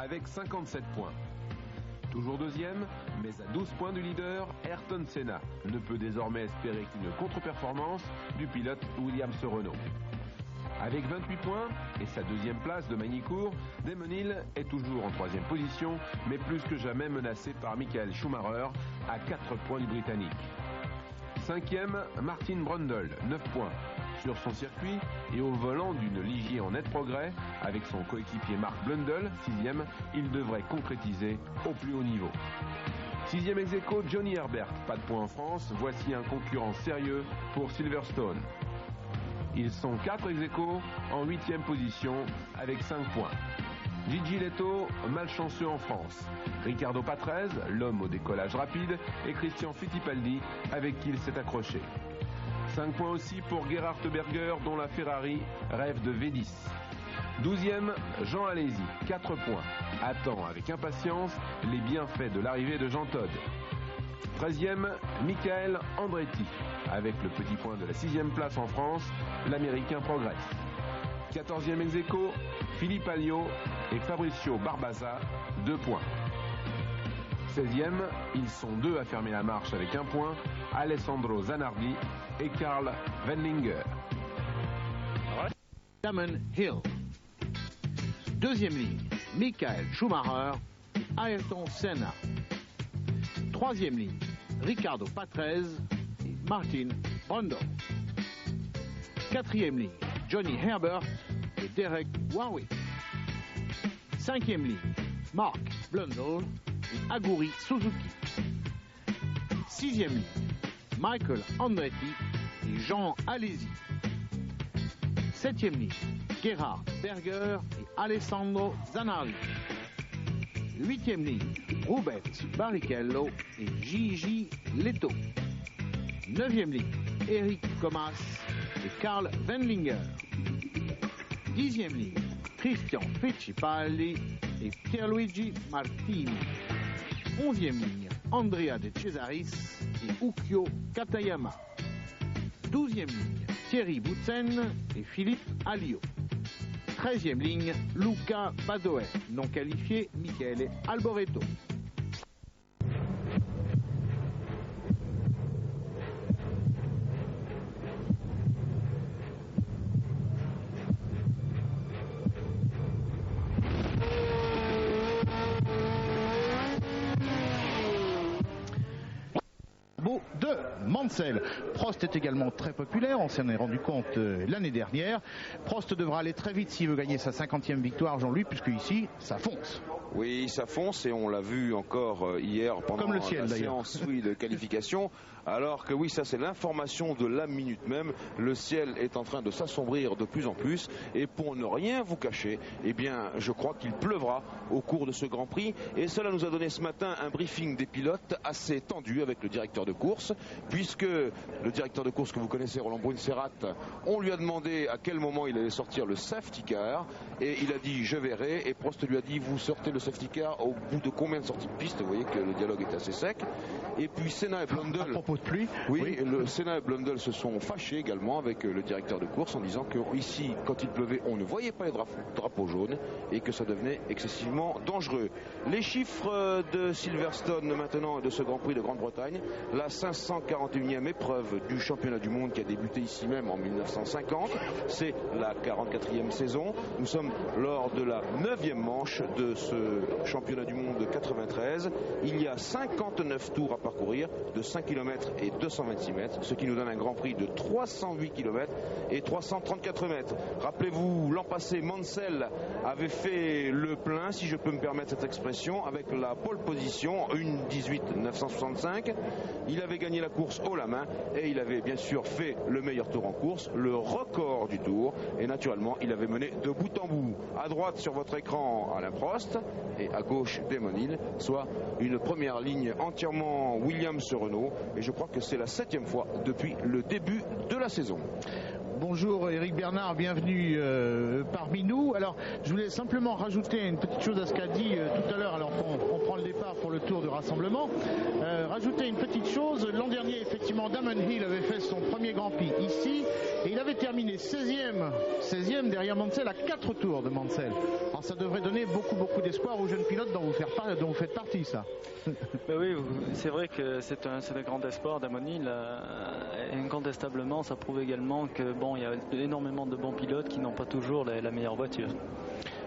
avec 57 points. Toujours deuxième, mais à 12 points du leader, Ayrton Senna ne peut désormais espérer qu'une contre-performance du pilote Williams Renault. Avec 28 points et sa deuxième place de Magny-Cours, Damon Hill est toujours en troisième position, mais plus que jamais menacé par Michael Schumacher à 4 points du Britannique. Cinquième, Martin Brundle, 9 points. Sur son circuit et au volant d'une Ligier en net progrès, avec son coéquipier Mark Blundell, sixième, il devrait concrétiser au plus haut niveau. Sixième ex-aequo, Johnny Herbert, pas de points en France, voici un concurrent sérieux pour Silverstone. Ils sont 4 ex-aequo en 8e position avec 5 points. Gigi Leto, malchanceux en France. Ricardo Patrese, l'homme au décollage rapide, et Christian Fittipaldi, avec qui il s'est accroché. 5 points aussi pour Gerhard Berger, dont la Ferrari rêve de V10. 12e, Jean Alesi, 4 points. Attend avec impatience les bienfaits de l'arrivée de Jean Todt. 13e, Michael Andretti. Avec le petit point de la 6e place en France, l'Américain progresse. 14e ex-aequo, Philippe Alliot et Fabricio Barbaza, 2 points. 16e, ils sont 2 à fermer la marche avec 1 point, Alessandro Zanardi et Karl Wendlinger. Damon Hill. Deuxième ligne, Michael Schumacher, Ayrton Senna. Troisième ligne, Ricardo Patrese et Martin Brundle. Quatrième ligne, Johnny Herbert et Derek Warwick. Cinquième ligne, Mark Blundell et Aguri Suzuki. Sixième ligne, Michael Andretti et Jean Alesi. Septième ligne, Gerhard Berger et Alessandro Zanardi. Huitième ligne, Rubens Barrichello et Gigi Leto. Neuvième ligne, Eric Comas et Karl Wendlinger. Dixième ligne, Christian Fittipaldi et Pierluigi Martini. Onzième ligne, Andrea De Cesaris et Ukyo Katayama. 12e ligne, Thierry Boutsen et Philippe Alliot. 13e ligne, Luca Badoer, non qualifié, Michele Alboreto. De Mansell. Prost est également très populaire, on s'en est rendu compte l'année dernière. Prost devra aller très vite s'il veut gagner sa 50e victoire, Jean-Louis, puisque ici, ça fonce. Oui, ça fonce et on l'a vu encore hier pendant comme le ciel, la séance de qualification. Alors que oui, ça c'est l'information de la minute même. Le ciel est en train de s'assombrir de plus en plus. Et pour ne rien vous cacher, eh bien, je crois qu'il pleuvra au cours de ce Grand Prix. Et cela nous a donné ce matin un briefing des pilotes assez tendu avec le directeur de course. Puisque le directeur de course que vous connaissez, Roland Brunserat, on lui a demandé à quel moment il allait sortir le safety car. Et il a dit je verrai. Et Prost lui a dit vous sortez le safety car au bout de combien de sorties de piste? Vous voyez que le dialogue est assez sec. Et puis Senna et Blundell. À propos de pluie. Oui, Senna et Blundell se sont fâchés également avec le directeur de course en disant que ici, quand il pleuvait, on ne voyait pas les drapeaux jaunes et que ça devenait excessivement dangereux. Les chiffres de Silverstone maintenant de ce Grand Prix de Grande-Bretagne, la 541e épreuve du championnat du monde qui a débuté ici même en 1950, c'est la 44e saison. Nous sommes lors de la 9e manche de ce championnat du monde de 93. Il y a 59 tours à parcourir de 5 km et 226 mètres, ce qui nous donne un Grand Prix de 308 km et 334 mètres. Rappelez-vous, l'an passé, Mansell avait fait le plein, si je peux me permettre cette expression, avec la pole position, une 18-965. Il avait gagné la course haut la main et il avait bien sûr fait le meilleur tour en course, le record du tour, et naturellement, il avait mené de bout en bout. À droite sur votre écran, Alain Prost, et à gauche, Damon Hill, soit une première ligne entièrement Williams Renault, et je crois que c'est la 7e fois depuis le début de la saison. Bonjour Eric Bernard, bienvenue parmi nous. Alors je voulais simplement rajouter une petite chose à ce qu'a dit tout à l'heure, alors qu'on prend le départ pour le tour de rassemblement. Rajouter une petite chose, l'an dernier effectivement Damon Hill avait fait son premier Grand Prix ici et il avait terminé 16e derrière Mansell à 4 tours de Mansell. Alors ça devrait donner beaucoup d'espoir aux jeunes pilotes dont vous faites partie, ça. Ben oui, c'est vrai que c'est un grand espoir. Damon Hill, incontestablement, ça prouve également que bon, il y a énormément de bons pilotes qui n'ont pas toujours la meilleure voiture.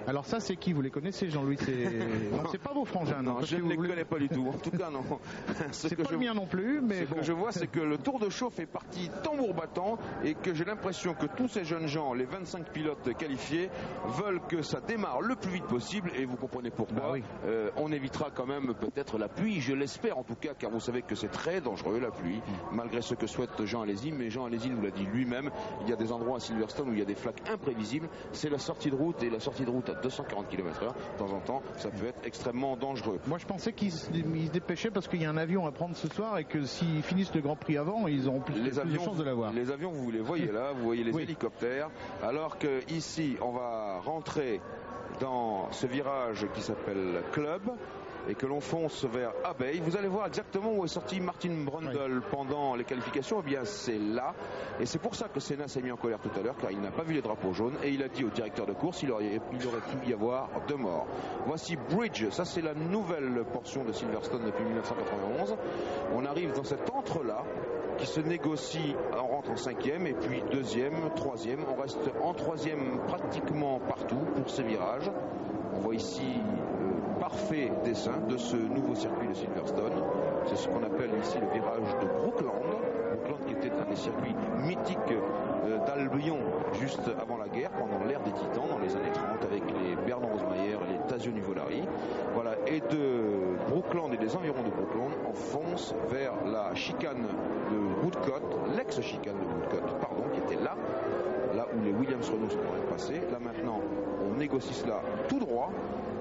Alors ça, c'est qui? Vous les connaissez, Jean-Louis? Donc c'est pas vos frangins? Non, je ne les connais pas du tout. En tout cas, non. C'est pas le mien non plus, mais bon. Ce que je vois, c'est que le Tour de Chauffe est parti tambour battant et que j'ai l'impression que tous ces jeunes gens, les 25 pilotes qualifiés, veulent que ça démarre le plus vite possible et vous comprenez pourquoi. Bah oui. On évitera quand même peut-être la pluie, je l'espère en tout cas, car vous savez que c'est très dangereux la pluie, malgré ce que souhaite Jean Alesi. Mais Jean Alesi nous l'a dit lui-même, il y a des endroits à Silverstone où il y a des flaques imprévisibles. C'est la sortie de route et la sortie de route à 240 km/h, de temps en temps, ça peut être extrêmement dangereux. Moi je pensais qu'ils se dépêchaient parce qu'il y a un avion à prendre ce soir et que s'ils finissent le Grand Prix avant, ils auront plus de chances de l'avoir. Les avions, vous les voyez là, vous voyez les hélicoptères, alors que ici on va rentrer dans ce virage qui s'appelle Club et que l'on fonce vers Abbey. Vous allez voir exactement où est sorti Martin Brundle pendant les qualifications. Eh bien c'est là, et c'est pour ça que Senna s'est mis en colère tout à l'heure, car il n'a pas vu les drapeaux jaunes et il a dit au directeur de course il aurait pu y avoir 2 morts. Voici Bridge, ça c'est la nouvelle portion de Silverstone depuis 1991. On arrive dans cet entre-là qui se négocie, on rentre en 5e et puis 2e, 3e, on reste en 3e pratiquement partout pour ces virages. On voit ici parfait dessin de ce nouveau circuit de Silverstone. C'est ce qu'on appelle ici le virage de Brookland. Brookland qui était un des circuits mythiques d'Albion juste avant la guerre, pendant l'ère des Titans dans les années 30 avec les Bernard Rosmayer et les Tazio Nuvolari. Voilà, et de Brookland et des environs de Brookland, on fonce vers la chicane de Woodcote, l'ex-chicane de Woodcote, pardon, qui était là où les Williams Renault sont passés. Là maintenant, on négocie cela tout droit.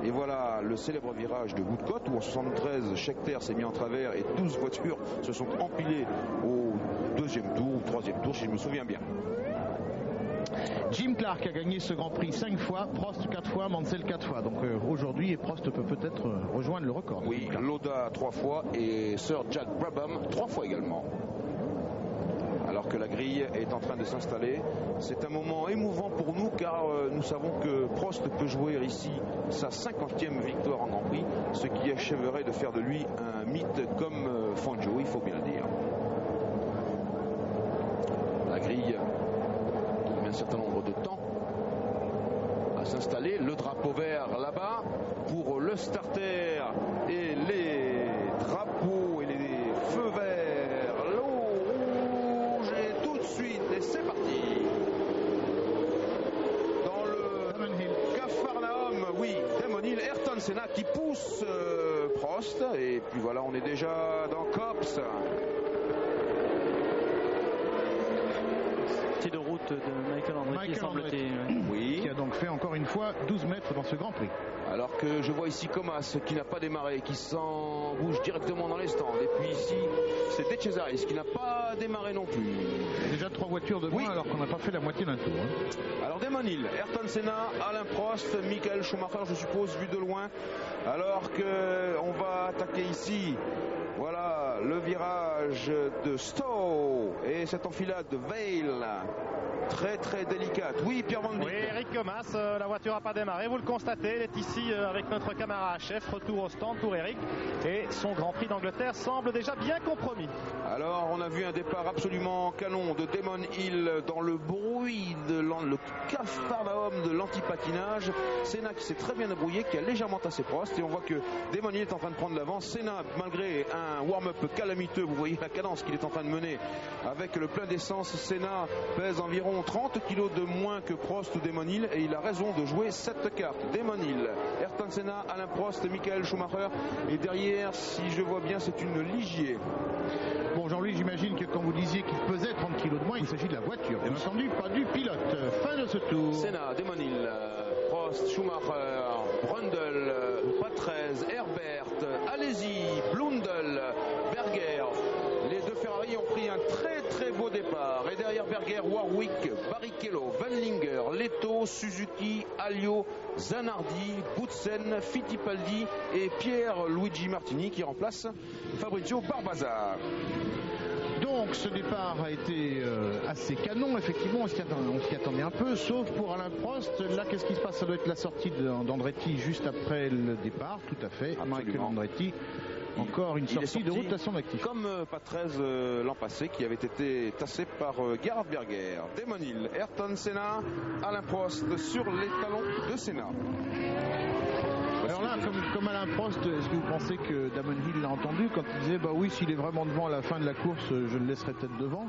Et voilà le célèbre virage de Woodcote où en 73, Scheckter s'est mis en travers et 12 voitures se sont empilées au 2e tour ou 3e tour, si je me souviens bien. Jim Clark a gagné ce Grand Prix 5 fois, Prost 4 fois, Mansell 4 fois. Donc aujourd'hui, Prost peut peut-être rejoindre le record. Oui, Lauda 3 fois et Sir Jack Brabham 3 fois également. Alors que la grille est en train de s'installer. C'est un moment émouvant pour nous car nous savons que Prost peut jouer ici sa 50e victoire en Grand Prix, ce qui achèverait de faire de lui un mythe comme Fangio, il faut bien le dire. La grille qui met un certain nombre de temps à s'installer, le drapeau vert là-bas pour le starter et les drapeaux et les feux verts. Et c'est parti dans le Capharnaüm, oui, Damon Hill, Ayrton Senna qui pousse Prost, et puis voilà, on est déjà dans Copse. Partie de route de Michael Andretti, semble-t-il. Oui. Qui a donc fait encore une fois 12 mètres dans ce Grand Prix. Alors que je vois ici Comas qui n'a pas démarré, qui s'en bouge directement dans les stands. Et puis ici, c'est De Cesaris qui n'a pas démarré non plus. Déjà 3 voitures de moins alors qu'on n'a pas fait la moitié d'un tour. Alors Damon Hill, Ayrton Senna, Alain Prost, Michael Schumacher, je suppose, vu de loin. Alors qu'on va attaquer ici, voilà, le virage de Stowe et cette enfilade de Vale. Très très délicate. Oui, Pierre Van Dijk. Oui, Eric Comas, la voiture n'a pas démarré, vous le constatez, elle est ici avec notre camarade chef, retour au stand pour Eric, et son Grand Prix d'Angleterre semble déjà bien compromis. Alors on a vu un départ absolument canon de Damon Hill dans le bruit de le Capharnaüm de l'antipatinage. Senna qui s'est très bien débrouillé, qui a légèrement tassé Prost, et on voit que Damon Hill est en train de prendre l'avance. Senna, malgré un warm-up calamiteux, vous voyez la cadence qu'il est en train de mener avec le plein d'essence. Senna pèse environ 30 kilos de moins que Prost ou Damon Hill, et il a raison de jouer cette carte. Damon Hill, Ayrton Senna, Alain Prost, Michael Schumacher, et derrière, si je vois bien, c'est une Ligier. Bon, Jean-Louis, j'imagine que quand vous disiez qu'il pesait 30 kilos de moins, il s'agit de la voiture, bien entendu, pas du pilote. Fin de ce tour. Senna, Damon Hill, Prost, Schumacher, Brundle, Patrese, Herbert, Alesi, Blundell, Berger. Les deux Ferrari ont pris un très beau départ. Et derrière Berger, Warwick, Barrichello, Wendlinger, Leto, Suzuki, Alliot, Zanardi, Boutsen, Fittipaldi et Pierre-Luigi Martini qui remplace Fabrizio Barbazza. Donc ce départ a été assez canon, effectivement, on s'y attendait un peu, sauf pour Alain Prost. Là, qu'est-ce qui se passe? Ça doit être la sortie d'Andretti juste après le départ, tout à fait. Michael Andretti, encore une sortie de route à son actif. Comme Patrese l'an passé, qui avait été tassé par Gerhard Berger. Damon Hill, Ayrton Senna, Alain Prost sur les talons de Senna. Alors là, comme Alain Prost, est-ce que vous pensez que Damon Hill l'a entendu quand il disait bah oui, s'il est vraiment devant à la fin de la course, je le laisserai peut-être devant?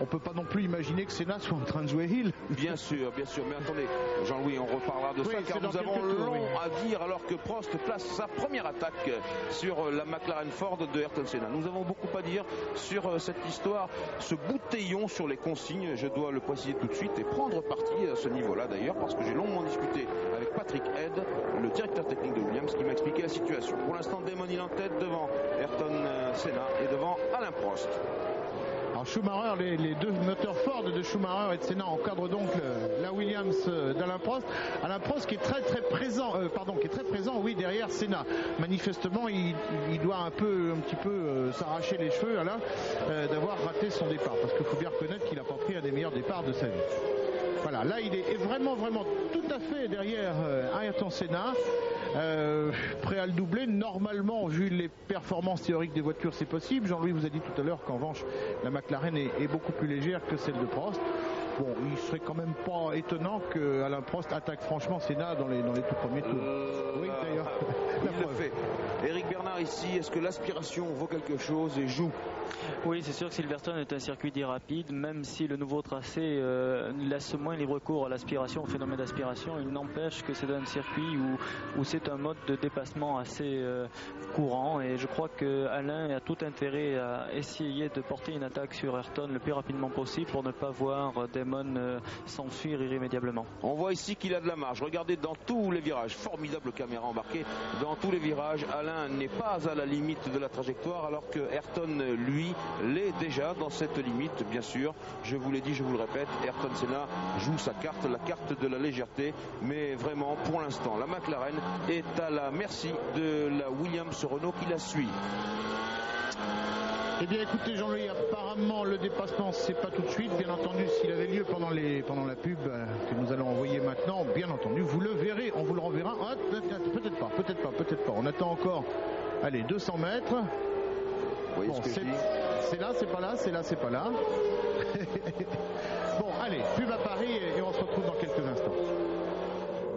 On peut pas non plus imaginer que Senna soit en train de jouer Hill. Bien sûr, mais attendez, Jean-Louis, on reparlera de ça car nous avons long à dire alors que Prost place sa première attaque sur la McLaren Ford de Ayrton Senna. Nous avons beaucoup à dire sur cette histoire, ce boutillon sur les consignes, je dois le préciser tout de suite et prendre parti à ce niveau-là d'ailleurs parce que j'ai longuement discuté avec Patrick Head, le directeur technique de Williams, qui m'a expliqué la situation. Pour l'instant, Damon Hill en tête devant Ayrton Senna et devant Alain Prost. Alors Schumacher, les deux moteurs Ford de Schumacher et de Senna encadrent donc la Williams d'Alain Prost. Alain Prost qui est très présent, oui, derrière Senna. Manifestement, il doit un petit peu s'arracher les cheveux Alain d'avoir raté son départ, parce qu'il faut bien reconnaître qu'il n'a pas pris un des meilleurs départs de sa vie. Voilà, là il est vraiment tout à fait derrière Ayrton Senna. Prêt à le doubler, normalement, vu les performances théoriques des voitures, c'est possible. Jean-Louis vous a dit tout à l'heure qu'en revanche, la McLaren est beaucoup plus légère que celle de Prost. Bon, il serait quand même pas étonnant que Alain Prost attaque franchement Senna dans les tout premiers tours. Oui, d'ailleurs. Il le fait. Éric Bernard ici, est-ce que l'aspiration vaut quelque chose et joue? Oui, c'est sûr que Silverstone est un circuit dit rapide, même si le nouveau tracé laisse moins libre cours à l'aspiration, au phénomène d'aspiration. Il n'empêche que c'est un circuit où c'est un mode de dépassement assez courant, et je crois que Alain a tout intérêt à essayer de porter une attaque sur Ayrton le plus rapidement possible pour ne pas voir Damon s'enfuir irrémédiablement. On voit ici qu'il a de la marge. Regardez dans tous les virages, formidable caméra embarquée, dans tous les virages, Alain n'est pas à la limite de la trajectoire alors que Ayrton, lui, l'est déjà dans cette limite, bien sûr. Je vous l'ai dit, je vous le répète, Ayrton Senna joue sa carte, la carte de la légèreté, mais vraiment, pour l'instant, la McLaren est à la merci de la Williams Renault qui la suit. Eh bien écoutez Jean-Louis, apparemment le dépassement c'est pas tout de suite, bien entendu s'il avait lieu pendant la pub que nous allons envoyer maintenant, bien entendu vous le verrez, on vous le renverra, peut-être pas, on attend encore, allez 200 mètres, vous voyez ce que je dis ? C'est là, c'est pas là, c'est là, c'est pas là. Bon allez, pub à Paris et on se retrouve dans quelques instants.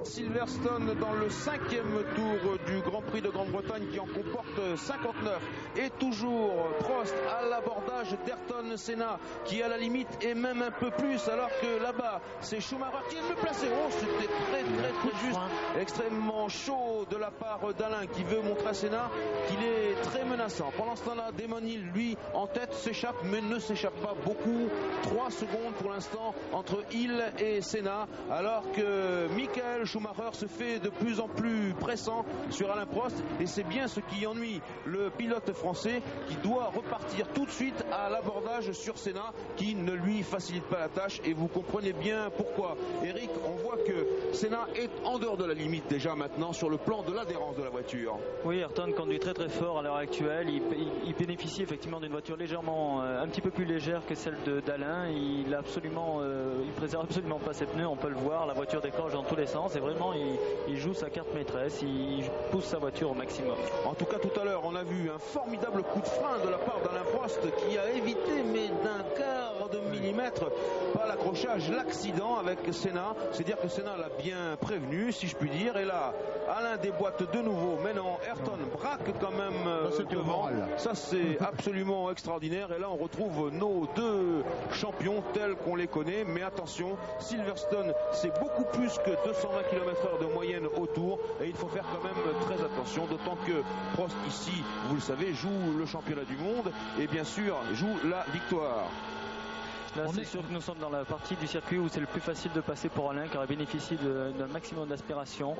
Silverstone dans le 5e tour du Grand Prix de Grande-Bretagne qui en comporte 59 et toujours Prost à l'abordage d'Ayrton Senna qui est à la limite et même un peu plus alors que là-bas c'est Schumacher qui est mieux placé. Oh, c'était très juste, extrêmement chaud de la part d'Alain qui veut montrer à Senna qu'il est très menaçant. Pendant ce temps-là, Damon Hill lui en tête s'échappe mais ne s'échappe pas beaucoup. 3 secondes pour l'instant entre Hill et Senna alors que Michael Schumacher se fait de plus en plus pressant sur Alain Prost et c'est bien ce qui ennuie le pilote français qui doit repartir tout de suite à l'abordage sur Senna qui ne lui facilite pas la tâche et vous comprenez bien pourquoi. Eric, on voit que Senna est en dehors de la limite déjà maintenant sur le plan de l'adhérence de la voiture. Oui, Ayrton conduit très fort à l'heure actuelle, il bénéficie effectivement d'une voiture légèrement un petit peu plus légère que celle d'Alain, il préserve absolument pas ses pneus, on peut le voir, la voiture décroche dans tous les sens et vraiment il joue sa carte maîtresse, il pousse sa voiture au maximum. En tout cas tout à l'heure on a vu un formidable coup de frein de la part d'Alain Prost qui a évité mais d'un quart de millimètre pas l'accrochage, l'accident avec Senna, c'est dire que Senna l'a bien prévenu si je puis dire et là Alain déboîte de nouveau mais non, Ayrton braque quand même devant, ça c'est absolument extraordinaire et là on retrouve nos deux champions tels qu'on les connaît mais attention, Silverstone c'est beaucoup plus que 220 km/h de moyenne autour et il faut faire quand même très attention, d'autant que Prost ici, vous le savez, joue le championnat du monde et bien sûr joue la victoire. Là, c'est sûr que nous sommes dans la partie du circuit où c'est le plus facile de passer pour Alain, car il bénéficie d'un maximum d'aspiration.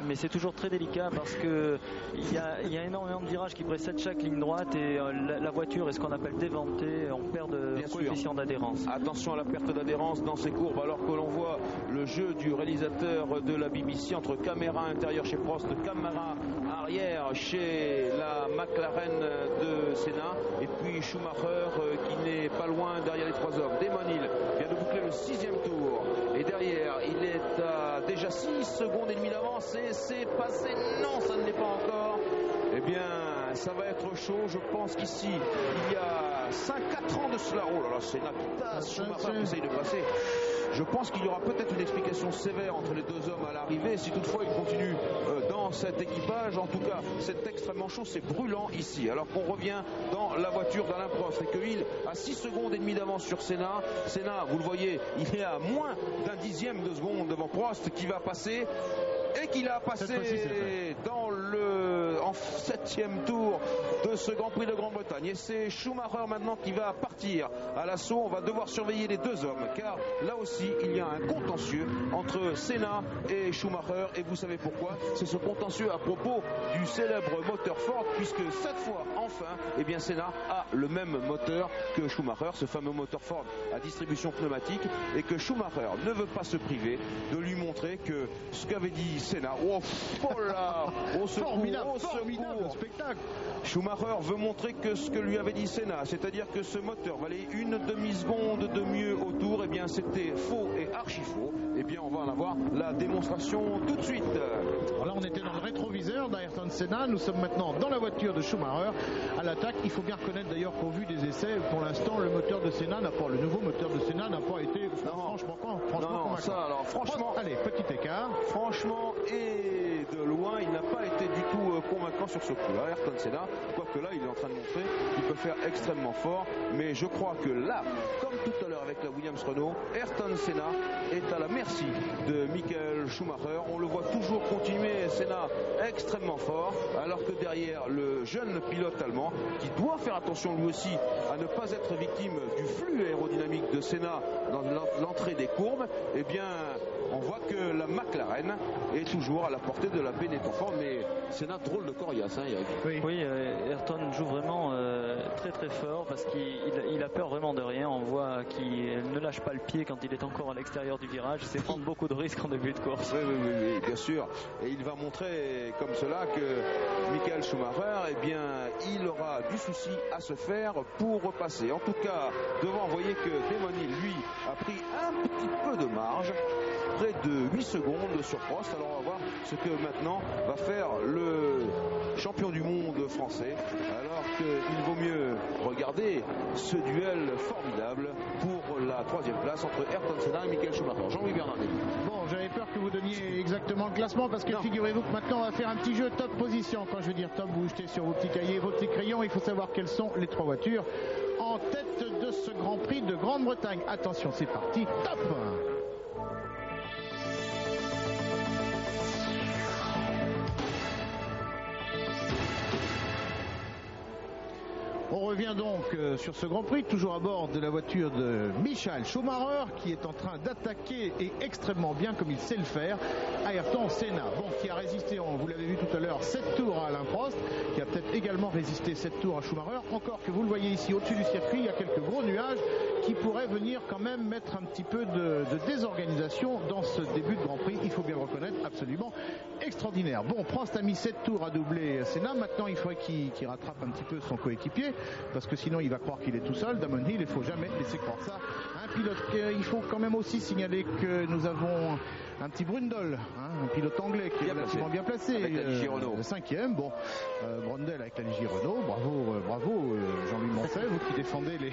Mais c'est toujours très délicat parce que il y a énormément de virages qui précèdent chaque ligne droite et la voiture est ce qu'on appelle déventée. On perd de coefficient d'adhérence. Attention à la perte d'adhérence dans ces courbes, alors que l'on voit le jeu du réalisateur de la BBC entre caméra intérieure chez Prost, caméra arrière chez la McLaren de Senna, et puis Schumacher qui n'est pas loin derrière les trois hommes. Damon Hill vient de boucler le 6e tour et derrière il est à déjà 6 secondes et demie d'avance et c'est passé. Non, ça ne l'est pas encore. Eh bien, ça va être chaud. Je pense qu'ici, il y a 5-4 ans de cela. Oh là là, Senna qui passe, Schumacher qui essaye de passer. Je pense qu'il y aura peut-être une explication sévère entre les deux hommes à l'arrivée. Si toutefois il continue dans cet équipage, en tout cas, c'est extrêmement chaud, c'est brûlant ici. Alors qu'on revient dans la voiture d'Alain Prost et que Hill a 6 secondes et demie d'avance sur Senna. Senna, vous le voyez, il est à moins d'un dixième de seconde devant Prost qui va passer. Et qu'il a passé en 7e tour de ce Grand Prix de Grande-Bretagne. Et c'est Schumacher maintenant qui va partir à l'assaut. On va devoir surveiller les deux hommes, car là aussi il y a un contentieux entre Senna et Schumacher. Et vous savez pourquoi? C'est ce contentieux à propos du célèbre moteur Ford, puisque cette fois, enfin, eh bien Senna a le même moteur que Schumacher, ce fameux moteur Ford à distribution pneumatique, et que Schumacher ne veut pas se priver de lui montrer que ce qu'avait dit Senna, oh là, au secours, formidable spectacle. Schumacher veut montrer que ce que lui avait dit Senna, c'est-à-dire que ce moteur valait une demi-seconde de mieux au tour, eh bien c'était faux et archi faux. Eh bien on va en avoir la démonstration tout de suite. Voilà, on était dans le rétroviseur d'Ayrton Senna, nous sommes maintenant dans la voiture de Schumacher à l'attaque. Il faut bien reconnaître d'ailleurs qu'au vu des essais, pour l'instant le moteur de Senna n'a pas, le nouveau moteur de Senna n'a pas été franchement ça, alors franchement, allez, petit écart. Franchement, et de loin, il n'a pas été du tout convaincant sur ce coup-là, Ayrton Senna, quoique là, il est en train de montrer qu'il peut faire extrêmement fort, mais je crois que là, comme tout à l'heure avec la Williams Renault, Ayrton Senna est à la merci de Michael Schumacher. On le voit toujours continuer, Senna extrêmement fort, alors que derrière, le jeune pilote allemand, qui doit faire attention lui aussi à ne pas être victime du flux aérodynamique de Senna dans l'entrée des courbes, eh bien, on voit que la McLaren est toujours à la portée de la Benetton Ford, mais c'est un drôle de coriace, hein, Eric. Oui, Ayrton joue vraiment très très fort parce qu'il a peur vraiment de rien. On voit qu'il ne lâche pas le pied quand il est encore à l'extérieur du virage. C'est prendre beaucoup de risques en début de course. Oui, bien sûr. Et il va montrer comme cela que Michael Schumacher, eh bien, il aura du souci à se faire pour repasser. En tout cas, devant, vous voyez que Damon Hill, lui, a pris un petit peu de marge, près de 8 secondes sur Prost. Alors on va voir ce que maintenant va faire le champion du monde français, alors qu'il vaut mieux regarder ce duel formidable pour la 3e place entre Ayrton Senna et Michael Schumacher. Jean-Louis Bernardet. Bon, j'avais peur que vous donniez exactement le classement, parce que figurez-vous que maintenant on va faire un petit jeu top position. Quand je veux dire top, vous jetez sur vos petits cahiers, vos petits crayons, il faut savoir quelles sont les 3 voitures en tête de ce Grand Prix de Grande-Bretagne. Attention, c'est parti, top! On revient donc sur ce Grand Prix, toujours à bord de la voiture de Michael Schumacher, qui est en train d'attaquer, et extrêmement bien comme il sait le faire, Ayrton Senna, bon, qui a résisté, vous l'avez vu tout à l'heure, 7 tours à Alain Prost, qui a peut-être également résisté 7 tours à Schumacher. Encore que vous le voyez ici au-dessus du circuit, il y a quelques gros nuages qui pourraient venir quand même mettre un petit peu de désorganisation dans ce début de Grand Prix, il faut bien le reconnaître, absolument extraordinaire. Bon, Prost a mis 7 tours à doubler Senna, maintenant il faudrait qu'il rattrape un petit peu son coéquipier, parce que sinon il va croire qu'il est tout seul. Damon Hill, il ne faut jamais laisser croire ça. Un pilote, il faut quand même aussi signaler que nous avons un petit Brundle, un pilote anglais qui est relativement bien placé, avec la Ligier Renault. 5e. Bon, Brundle avec la Ligier Renault, bravo Jean-Louis Moncey, vous qui défendez les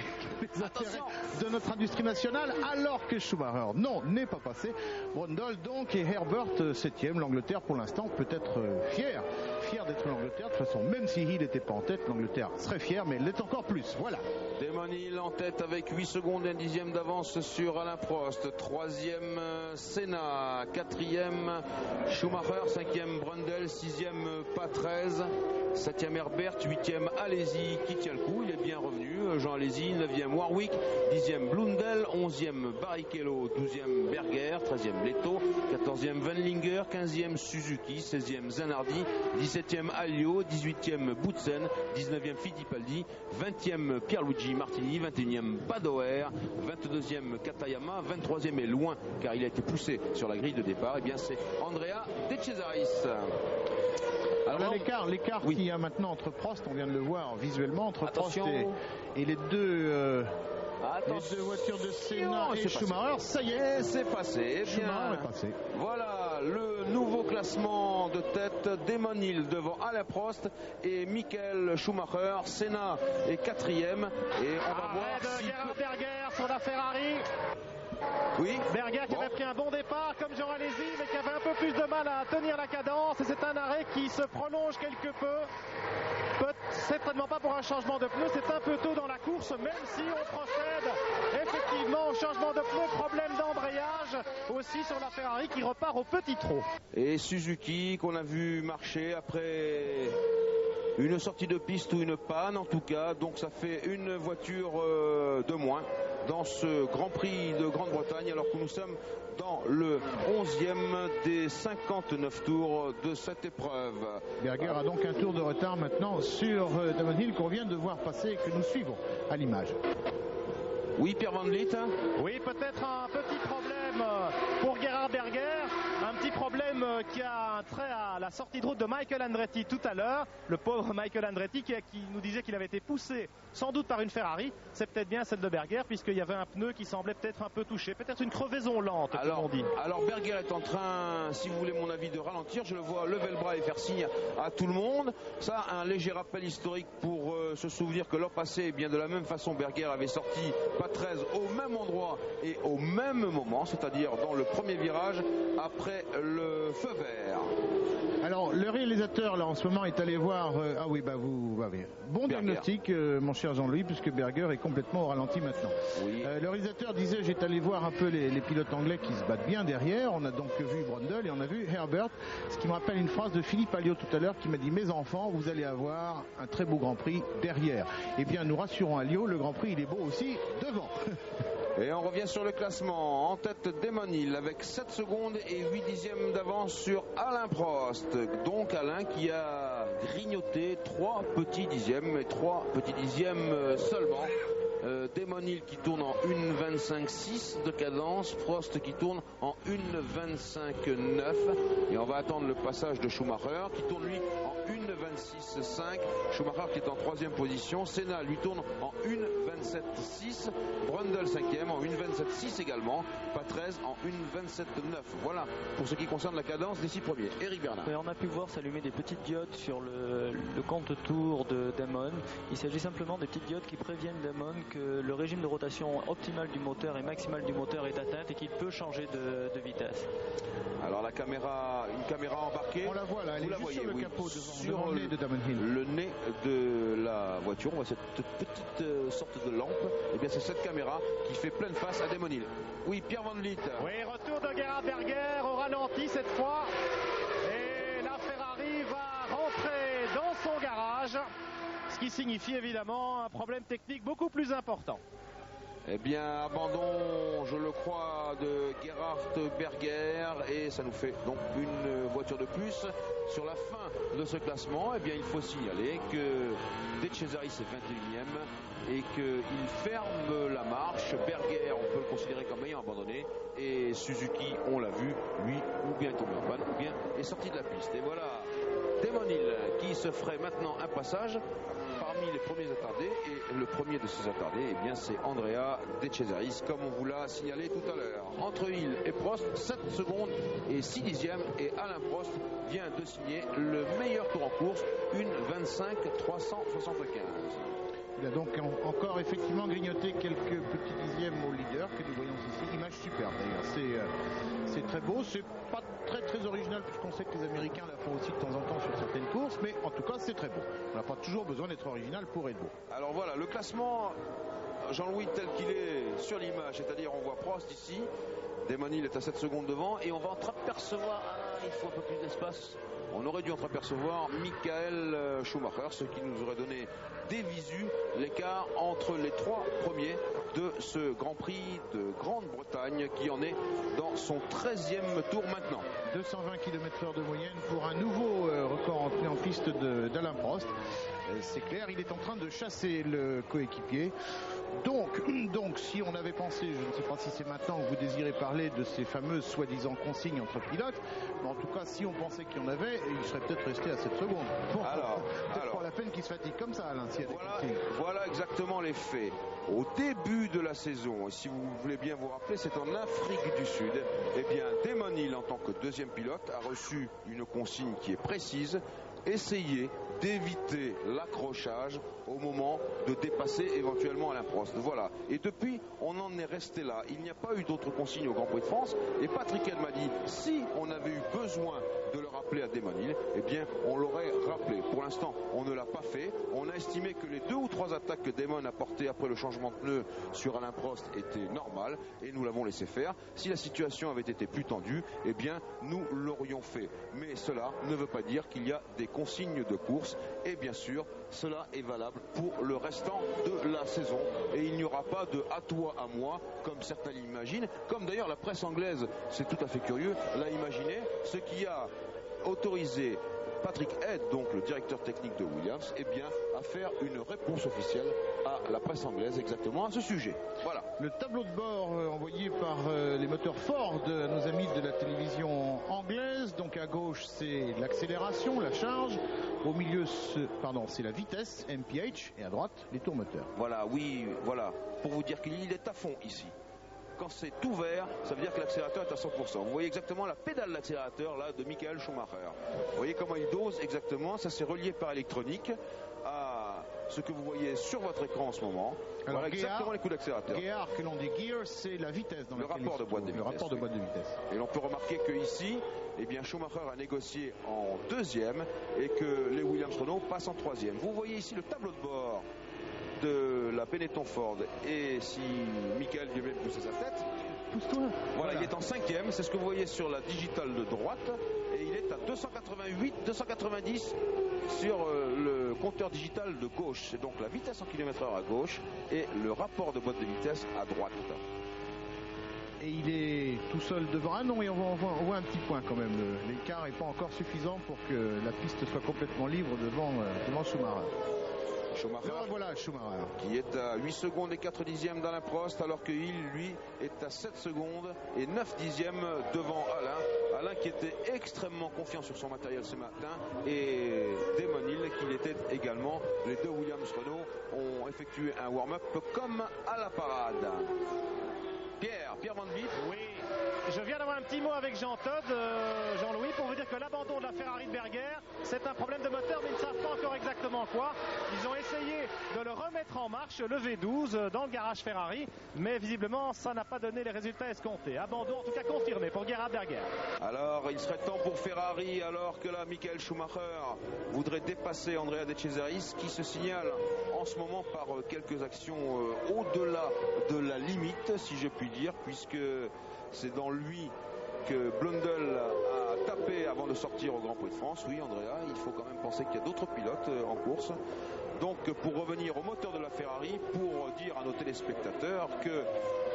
intérêts de notre industrie nationale, alors que Schumacher, non, n'est pas passé. Brundle donc, et Herbert 7e, l'Angleterre pour l'instant peut être fier fier d'être l'Angleterre. De toute façon, même si Hill n'était pas en tête, l'Angleterre serait fière, mais elle l'est encore plus. Voilà. Damon Hill en tête avec 8 secondes et 1/10 d'avance sur Alain Prost. 3e Senna, 4e Schumacher, 5e Brundle, 6e Patrese, 7e Herbert, 8e Alesi qui tient le coup, il est bien revenu. Jean Alesi, 9e Warwick, 10e Blundell, 11e Barrichello, 12e Berger, 13e Leto, 14e Wendlinger, 15e Suzuki, 16e Zanardi, 17e Alliot, 18e Boutsen, 19e Fittipaldi, 20e Pierluigi Martini, 21e Badoer, 22e Katayama, 23e est loin car il a été poussé sur la grille de départ. Et bien c'est Andrea De Cesaris. Alors l'écart oui. qu'il y a maintenant entre Prost, on vient de le voir visuellement, entre Prost et les deux voitures de Senna et Schumacher, ça y est, c'est passé. Schumacher est passé. Voilà le nouveau classement de tête. Damon Hill devant Alain Prost et Michael Schumacher. Senna est 4e et on va voir si Gerhard Berger sur la Ferrari. Oui. Berger qui avait pris un bon départ comme Jean Alesi, mais qui avait un peu plus de mal à tenir la cadence, et c'est un arrêt qui se prolonge quelque peu. Certainement pas pour un changement de pneu, c'est un peu tôt dans la course, même si on procède effectivement au changement de pneu. Problème d'embrayage aussi sur la Ferrari qui repart au petit trot. Et Suzuki qu'on a vu marcher après une sortie de piste ou une panne en tout cas, donc ça fait une voiture de moins dans ce Grand Prix de Grande-Bretagne, alors que nous sommes dans le 11e des 59 tours de cette épreuve. Berger a donc un tour de retard maintenant sur Damon Hill qu'on vient de voir passer et que nous suivons à l'image. Oui, Pierre Van Vliet. Oui, peut-être un petit problème pour Gerhard Berger, un petit problème qui a un trait à la sortie de route de Michael Andretti tout à l'heure. Le pauvre Michael Andretti qui nous disait qu'il avait été poussé sans doute par une Ferrari. C'est peut-être bien celle de Berger puisqu'il y avait un pneu qui semblait peut-être un peu touché, peut-être une crevaison lente, comme on dit. Alors Berger est en train, si vous voulez mon avis, de ralentir. Je le vois lever le bras et faire signe à tout le monde. Ça, un léger rappel historique pour se souvenir que l'an passé, eh bien de la même façon, Berger avait sorti Patrese au même endroit et au même moment, c'est-à-dire dans le premier virage après le feu vert. Alors le réalisateur là en ce moment est allé voir ah oui bon Berger. diagnostic mon cher Jean-Louis, puisque Berger est complètement au ralenti maintenant. Oui. Le réalisateur disait j'étais allé voir un peu les pilotes anglais qui se battent bien derrière. On a donc vu Brundle et on a vu Herbert, ce qui me rappelle une phrase de Philippe Alliot tout à l'heure qui m'a dit mes enfants, vous allez avoir un très beau Grand Prix derrière. Eh bien nous rassurons Alliot, le Grand Prix il est beau aussi devant. Et on revient sur le classement. En tête Damon Hill avec 7 secondes et 8/10 d'avance sur Alain Prost. Donc Alain qui a grignoté 3 petits dixièmes et 3 petits dixièmes seulement. Damon Hill qui tourne en 1,25,6 de cadence, Prost qui tourne en 1,25,9 et on va attendre le passage de Schumacher qui tourne lui en 1,26,5. Schumacher qui est en 3e position, Senna lui tourne en 1,27,6, Brundle 5e en 1,27,6 également, Patrese en 1,27,9. Voilà pour ce qui concerne la cadence des 6 premiers. Eric Bernard. On a pu voir s'allumer des petites diodes sur le compte-tour de Damon. Il s'agit simplement des petites diodes qui préviennent Damon que le régime de rotation optimal du moteur et maximal du moteur est atteint et qu'il peut changer de vitesse. Alors une caméra embarquée. On la voit là, elle est juste sur le capot devant le nez de Damon Hill. Le nez de la voiture, on voit cette petite sorte de lampe. Et bien c'est cette caméra qui fait pleine face à Damon Hill. Oui, Pierre Van Vliet. Oui, retour de Gerhard Berger au ralenti cette fois. Et la Ferrari va rentrer dans son garage. Ce qui signifie évidemment un problème technique beaucoup plus important. Eh bien, abandon, je le crois, de Gerhard Berger et ça nous fait donc une voiture de plus. Sur la fin de ce classement, eh bien, il faut signaler que De Cesaris est 21e et qu'il ferme la marche. Berger, on peut le considérer comme ayant abandonné et Suzuki, on l'a vu, lui, ou bien est tombé en panne, ou bien est sorti de la piste. Et voilà Damon Hill qui se ferait maintenant un passage parmi les premiers attardés, et le premier de ces attardés, eh bien, c'est Andrea De Cesaris, comme on vous l'a signalé tout à l'heure. Entre Hill et Prost, 7 secondes et 6 dixièmes, et Alain Prost vient de signer le meilleur tour en course, une 25-375. Il a donc encore effectivement grignoté quelques petits dixièmes au leader que nous voyons ici. Image superbe d'ailleurs. C'est très beau. C'est pas très original puisqu'on sait que les Américains la font aussi de temps en temps sur certaines courses, mais en tout cas c'est très beau. On n'a pas toujours besoin d'être original pour être beau. Alors voilà, le classement, Jean-Louis, tel qu'il est sur l'image, c'est-à-dire on voit Prost ici, Damon Hill est à 7 secondes devant et on va entreapercevoir, il faut un peu plus d'espace. On aurait dû entreapercevoir Michael Schumacher, ce qui nous aurait donné des visus l'écart entre les 3 premiers de ce Grand Prix de Grande-Bretagne qui en est dans son 13e tour maintenant. 220 km/h de moyenne pour un nouveau record entré en piste d'Alain Prost. C'est clair, il est en train de chasser le coéquipier. Donc, si on avait pensé, je ne sais pas si c'est maintenant que vous désirez parler de ces fameuses soi-disant consignes entre pilotes, mais en tout cas, si on pensait qu'il y en avait, il serait peut-être resté à 7 secondes. Peut-être pas la peine qu'il se fatigue comme ça, Alain. Voilà exactement les faits. Au début de la saison, et si vous voulez bien vous rappeler, c'est en Afrique du Sud, eh bien, Damon Hill, en tant que deuxième pilote, a reçu une consigne qui est précise: essayer d'éviter l'accrochage au moment de dépasser éventuellement Alain Prost. Voilà. Et depuis, on en est resté là. Il n'y a pas eu d'autres consignes au Grand Prix de France. Et Patrick Head m'a dit, si on avait eu besoin de le rappeler à Damon Hill, eh bien, on l'aurait rappelé. Pour l'instant, on ne l'a pas fait. On a estimé que les 2 ou 3 attaques que Damon a portées après le changement de pneu sur Alain Prost étaient normales et nous l'avons laissé faire. Si la situation avait été plus tendue, eh bien, nous l'aurions fait. Mais cela ne veut pas dire qu'il y a des consignes de course. Et bien sûr, cela est valable pour le restant de la saison. Et il n'y aura pas de à toi, à moi, comme certains l'imaginent. Comme d'ailleurs la presse anglaise, c'est tout à fait curieux, l'a imaginé, ce qui a autorisé Patrick Head, donc le directeur technique de Williams, eh bien, à faire une réponse officielle à la presse anglaise exactement à ce sujet. Voilà. Le tableau de bord envoyé par les moteurs Ford de nos amis de la télévision anglaise. Donc à gauche, c'est l'accélération, la charge. Au milieu, c'est la vitesse, MPH. Et à droite, les tours moteurs. Voilà, oui, voilà. Pour vous dire qu'il est à fond ici. Quand c'est ouvert, ça veut dire que l'accélérateur est à 100%. Vous voyez exactement la pédale d'accélérateur là de Michael Schumacher. Vous voyez comment il dose exactement. Ça c'est relié par électronique à ce que vous voyez sur votre écran en ce moment. Alors, voilà exactement les coups d'accélérateur. Gear, que l'on dit gear, c'est la vitesse dans le rapport de boîte de vitesse. Le rapport de boîte de vitesse. Et l'on peut remarquer que ici, eh bien, Schumacher a négocié en 2e et que les Williams Renault passent en 3e. Vous voyez ici le tableau de bord de la Benetton Ford, et si Michael vient même pousser sa tête, pousse-toi. Voilà, il est en 5e, c'est ce que vous voyez sur la digitale de droite, et il est à 288, 290 sur le compteur digital de gauche. C'est donc la vitesse en km/h à gauche et le rapport de boîte de vitesse à droite. Et il est tout seul devant. Ah non, et on voit un petit point quand même. L'écart n'est pas encore suffisant pour que la piste soit complètement libre devant Schumacher. Voilà Schumacher. Qui est à 8 secondes et 4 dixièmes d'Alain Prost, alors que Hill, lui, est à 7 secondes et 9 dixièmes devant Alain. Alain qui était extrêmement confiant sur son matériel ce matin, et Damon Hill qui l'était également. Les 2 Williams Renault ont effectué un warm-up comme à la parade. Pierre Van Vliet. Oui, je viens d'avoir un petit mot avec Jean-Todt, Jean-Louis, pour vous dire que l'abandon de la Ferrari de Berger, c'est un problème de moteur, mais ils ne savent pas encore exactement quoi. Ils ont essayé de le remettre en marche, le V12, dans le garage Ferrari, mais visiblement, ça n'a pas donné les résultats escomptés. Abandon, en tout cas confirmé pour Gerhard Berger. Alors, il serait temps pour Ferrari, alors que là, Michael Schumacher voudrait dépasser Andrea De Cesaris, qui se signale en ce moment par quelques actions au-delà de la limite, si je puis dire, puisque c'est dans lui que Blundell a tapé avant de sortir au Grand Prix de France. Oui, Andrea, il faut quand même penser qu'il y a d'autres pilotes en course. Donc, pour revenir au moteur de la Ferrari, pour dire à nos téléspectateurs que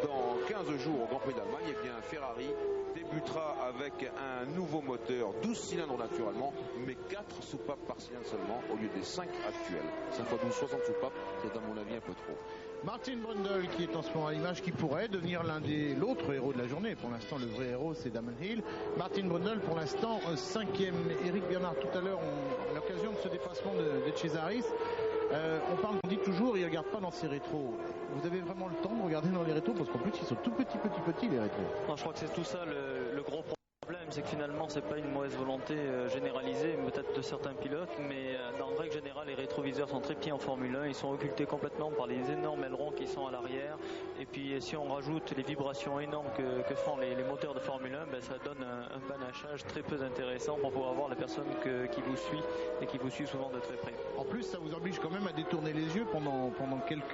dans 15 jours au Grand Prix d'Allemagne, eh bien, Ferrari débutera avec un nouveau moteur, 12 cylindres naturellement, mais 4 soupapes par cylindre seulement, au lieu des 5 actuels. 5 x 12, 60 soupapes, c'est à mon avis un peu trop. Martin Brundle qui est en ce moment à l'image, qui pourrait devenir l'autre héros de la journée. Pour l'instant, le vrai héros, c'est Damon Hill. Martin Brundle, pour l'instant, 5e. Eric Bernard, tout à l'heure, à l'occasion de ce dépassement de Cesaris, on dit toujours, il ne regarde pas dans ses rétros. Vous avez vraiment le temps de regarder dans les rétros, parce qu'en plus, ils sont tout petits, les rétros. Non, je crois que c'est tout ça le gros problème. c'est que finalement, c'est pas une mauvaise volonté généralisée, peut-être de certains pilotes, mais dans règle générale, les rétroviseurs sont très petits en Formule 1. Ils sont occultés complètement par les énormes ailerons qui sont à l'arrière. Et puis, si on rajoute les vibrations énormes que font les moteurs de Formule 1, ben, ça donne un panachage très peu intéressant pour pouvoir voir la personne qui vous suit et qui vous suit souvent de très près. En plus, ça vous oblige quand même à détourner les yeux pendant quelques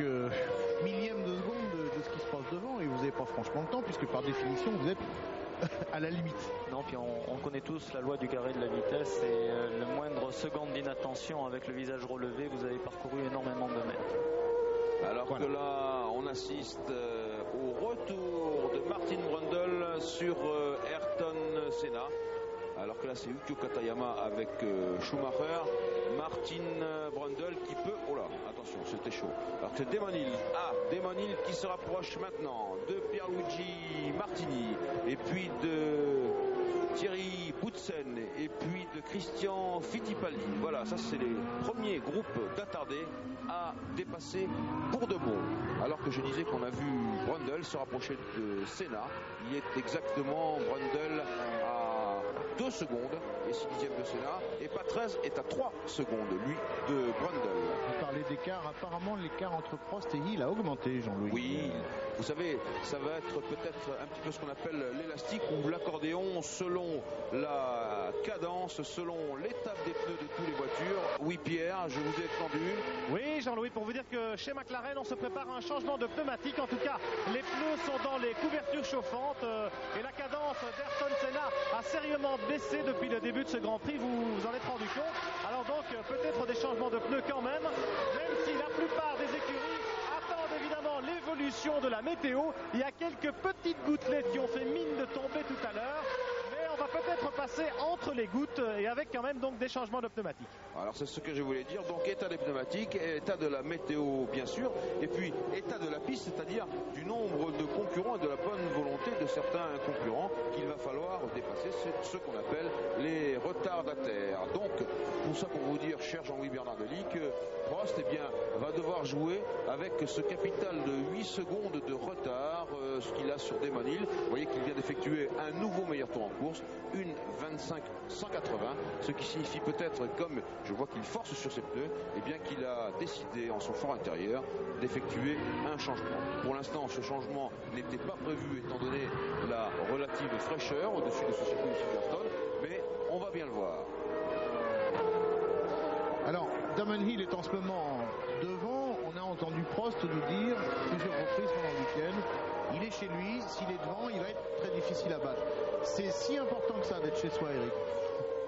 millièmes de seconde de ce qui se passe devant, et vous n'avez pas franchement le temps, puisque par définition, vous êtes à la limite. Non, puis on connaît tous la loi du carré de la vitesse, et le moindre seconde d'inattention avec le visage relevé, vous avez parcouru énormément de mètres. Alors que là, on assiste au retour de Martin Brundle sur Ayrton Senna. Alors que là, c'est Yukio Katayama avec Schumacher. Martin Brundle qui peut... Oh là, attention, c'était chaud. Alors que c'est Damon Hill. Damon Hill qui se rapproche maintenant de Pierluigi Martini. Et puis de Thierry Boutsen. Et puis de Christian Fittipaldi. Voilà, ça c'est les premiers groupes d'attardés à dépasser pour de bon. Alors que je disais qu'on a vu Brundle se rapprocher de Senna. Il est exactement Brundle à 2 secondes et 6 dixièmes de Senna, et Patrese est à 3 secondes, lui, de Brundle. Vous parlez d'écart, apparemment l'écart entre Prost et Hill a augmenté, Jean-Louis. Oui, vous savez, ça va être peut-être un petit peu ce qu'on appelle l'élastique ou l'accordéon selon la cadence, selon l'étape des pneus de toutes les voitures. Oui, Pierre, je vous ai tendu. Oui, Jean-Louis, pour vous dire que chez McLaren, on se prépare à un changement de pneumatique. En tout cas, les pneus sont dans les couvertures chauffantes et la cadence d'Ayrton Senna a sérieusement baissé depuis le début de ce Grand Prix, vous vous en êtes rendu compte. Alors donc peut-être des changements de pneus quand même si la plupart des écuries attendent évidemment l'évolution de la météo. Il y a quelques petites gouttelettes qui ont fait mine de tomber tout à l'heure, mais on va peut-être passer entre les gouttes et avec quand même donc des changements de pneumatiques. Alors c'est ce que je voulais dire, donc état des pneumatiques, état de la météo bien sûr, et puis état de la piste, c'est-à-dire du nombre de concurrents et de la bonne volonté de certains concurrents qu'il va falloir dépasser, c'est ce qu'on appelle les retardataires. Donc tout ça pour vous dire, cher Jean-Louis Bernardelli, que Prost va devoir jouer avec ce capital de 8 secondes de retard, ce qu'il a sur Damon Hill. Vous voyez qu'il vient d'effectuer un nouveau meilleur tour en course, une 25-180, ce qui signifie peut-être, comme je vois qu'il force sur ses pneus, qu'il a décidé en son fort intérieur d'effectuer un changement. Pour l'instant, ce changement n'était pas prévu étant donné la relative fraîcheur au-dessus de ce circuit de Silverstone, mais on va bien le voir. Alors, Damon Hill est en ce moment devant. On a entendu Prost nous dire plusieurs reprises pendant le week-end, il est chez lui, s'il est devant, il va être très difficile à battre. C'est si important que ça d'être chez soi, Eric?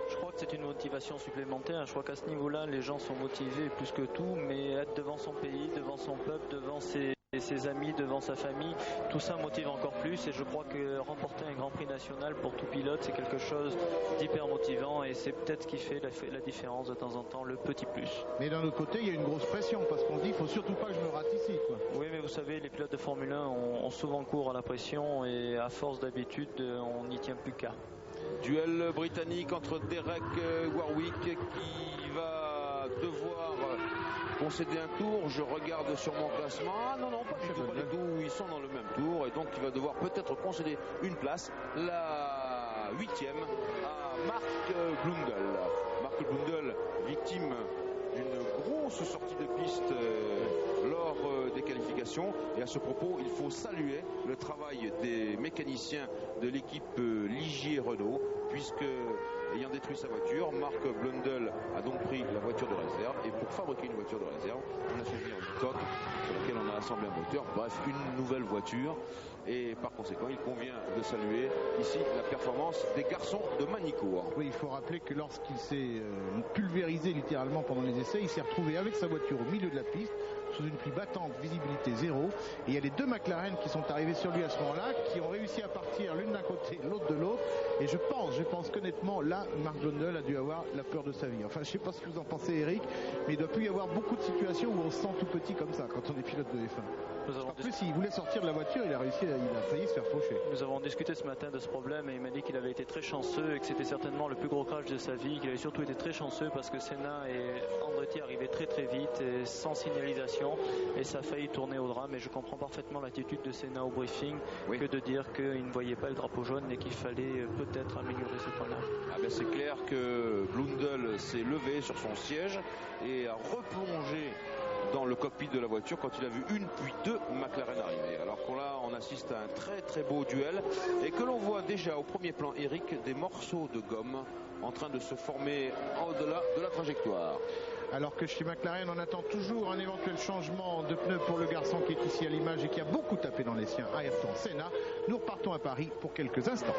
Je crois que c'est une motivation supplémentaire. Je crois qu'à ce niveau-là, les gens sont motivés plus que tout, mais être devant son pays, devant son peuple, devant ses amis, devant sa famille, tout ça motive encore plus, et je crois que remporter un Grand Prix national pour tout pilote, c'est quelque chose d'hyper motivant, et c'est peut-être ce qui fait la différence de temps en temps, le petit plus. Mais d'un autre côté, il y a une grosse pression, parce qu'on se dit, il faut surtout pas que je me rate ici, quoi. Oui, mais vous savez, les pilotes de Formule 1 ont souvent cours à la pression, et à force d'habitude, on n'y tient plus qu'à. Duel britannique entre Derek Warwick qui va devoir concéder un tour. Je regarde sur mon classement. Ah non, pas du tout. Ils sont dans le même tour et donc il va devoir peut-être concéder une place, la 8e, à Mark Blundell. Mark Blundell, victime d'une grosse sortie de piste lors des qualifications, et à ce propos il faut saluer le travail des mécaniciens de l'équipe Ligier Renault, puisque ayant détruit sa voiture, Mark Blundell a donc pris la voiture de réserve, et pour fabriquer une voiture de réserve, on a fait venir une coque sur laquelle on a assemblé un moteur, bref, une nouvelle voiture, et par conséquent il convient de saluer ici la performance des garçons de Manicourt. Oui, il faut rappeler que lorsqu'il s'est pulvérisé littéralement pendant les essais, il s'est retrouvé avec sa voiture au milieu de la piste, sous une pluie battante, visibilité zéro, et il y a les deux McLaren qui sont arrivés sur lui à ce moment-là, qui ont réussi à partir l'une d'un côté, l'autre de l'autre, et je pense qu'honnêtement, là, Mark Blundell a dû avoir la peur de sa vie. Enfin, je sais pas ce que vous en pensez, Eric, mais il doit plus y avoir beaucoup de situations où on se sent tout petit comme ça, quand on est pilote de F1. En plus, il voulait sortir de la voiture, il a failli se faire faucher. Nous avons discuté ce matin de ce problème et il m'a dit qu'il avait été très chanceux et que c'était certainement le plus gros crash de sa vie, qu'il avait surtout été très chanceux parce que Senna et Andretti arrivaient très très vite et sans signalisation et ça a failli tourner au drame. Et je comprends parfaitement l'attitude de Senna au briefing que de dire qu'il ne voyait pas le drapeau jaune et qu'il fallait peut-être améliorer ce point-là. Ah ben c'est clair que Blundell s'est levé sur son siège et a replongé dans le cockpit de la voiture quand il a vu une puis deux McLaren arriver. Alors qu'on là, on assiste à un très très beau duel et que l'on voit déjà au premier plan, Eric, des morceaux de gomme en train de se former au-delà de la trajectoire. Alors que chez McLaren, on attend toujours un éventuel changement de pneu pour le garçon qui est ici à l'image et qui a beaucoup tapé dans les siens, Ayrton Senna. Nous repartons à Paris pour quelques instants.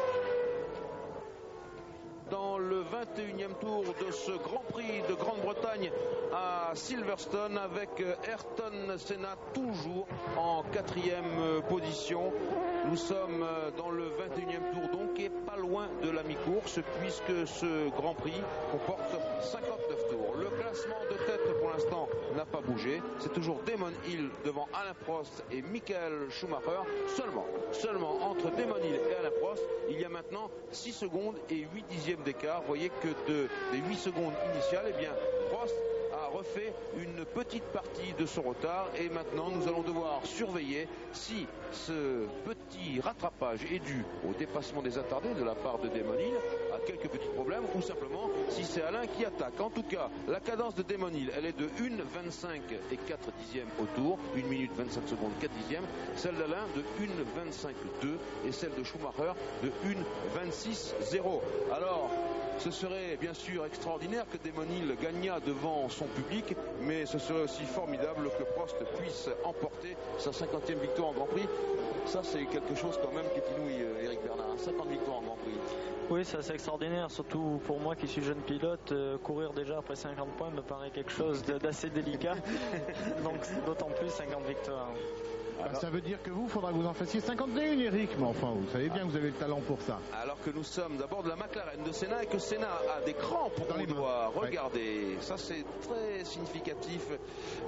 Dans le 21e tour de ce Grand Prix de Grande-Bretagne à Silverstone avec Ayrton Senna toujours en 4e position. Nous sommes dans le 21e tour donc et pas loin de la mi-course puisque ce Grand Prix comporte 59 tours. Le classement de tête pour l'instant n'a pas bougé. C'est toujours Damon Hill devant Alain Prost et Michael Schumacher. Seulement entre Damon Hill et Alain Prost, il y a maintenant 6 secondes et 8 dixièmes d'écart. Vous voyez que des 8 secondes initiales, eh bien, Prost a refait une petite partie de son retard et maintenant nous allons devoir surveiller si ce petit rattrapage est dû au dépassement des attardés de la part de Damon Hill, à quelques petits problèmes ou simplement si c'est Alain qui attaque. En tout cas, la cadence de Damon Hill, elle est de 1,25 et 4 dixièmes au tour, 1 minute 25 secondes 4 dixièmes, celle d'Alain de 1,25,2 et celle de Schumacher de 1,26,0. Alors, ce serait bien sûr extraordinaire que Damon Hill gagnât devant son public, mais ce serait aussi formidable que Prost puisse emporter sa 50e victoire en Grand Prix. Ça, c'est quelque chose quand même qui est inouï, Eric Bernard. 50 victoires en Grand Prix. Oui, c'est assez extraordinaire, surtout pour moi qui suis jeune pilote. Courir déjà après 50 points me paraît quelque chose d'assez délicat. Donc, d'autant plus 50 victoires. Alors, ça veut dire que vous, il faudra que vous en fassiez 51, Eric. Mais enfin, vous savez bien que vous avez le talent pour ça. Alors que nous sommes d'abord de la McLaren de Senna et que Senna a des crampes dans les doigts. Regardez, ça c'est très significatif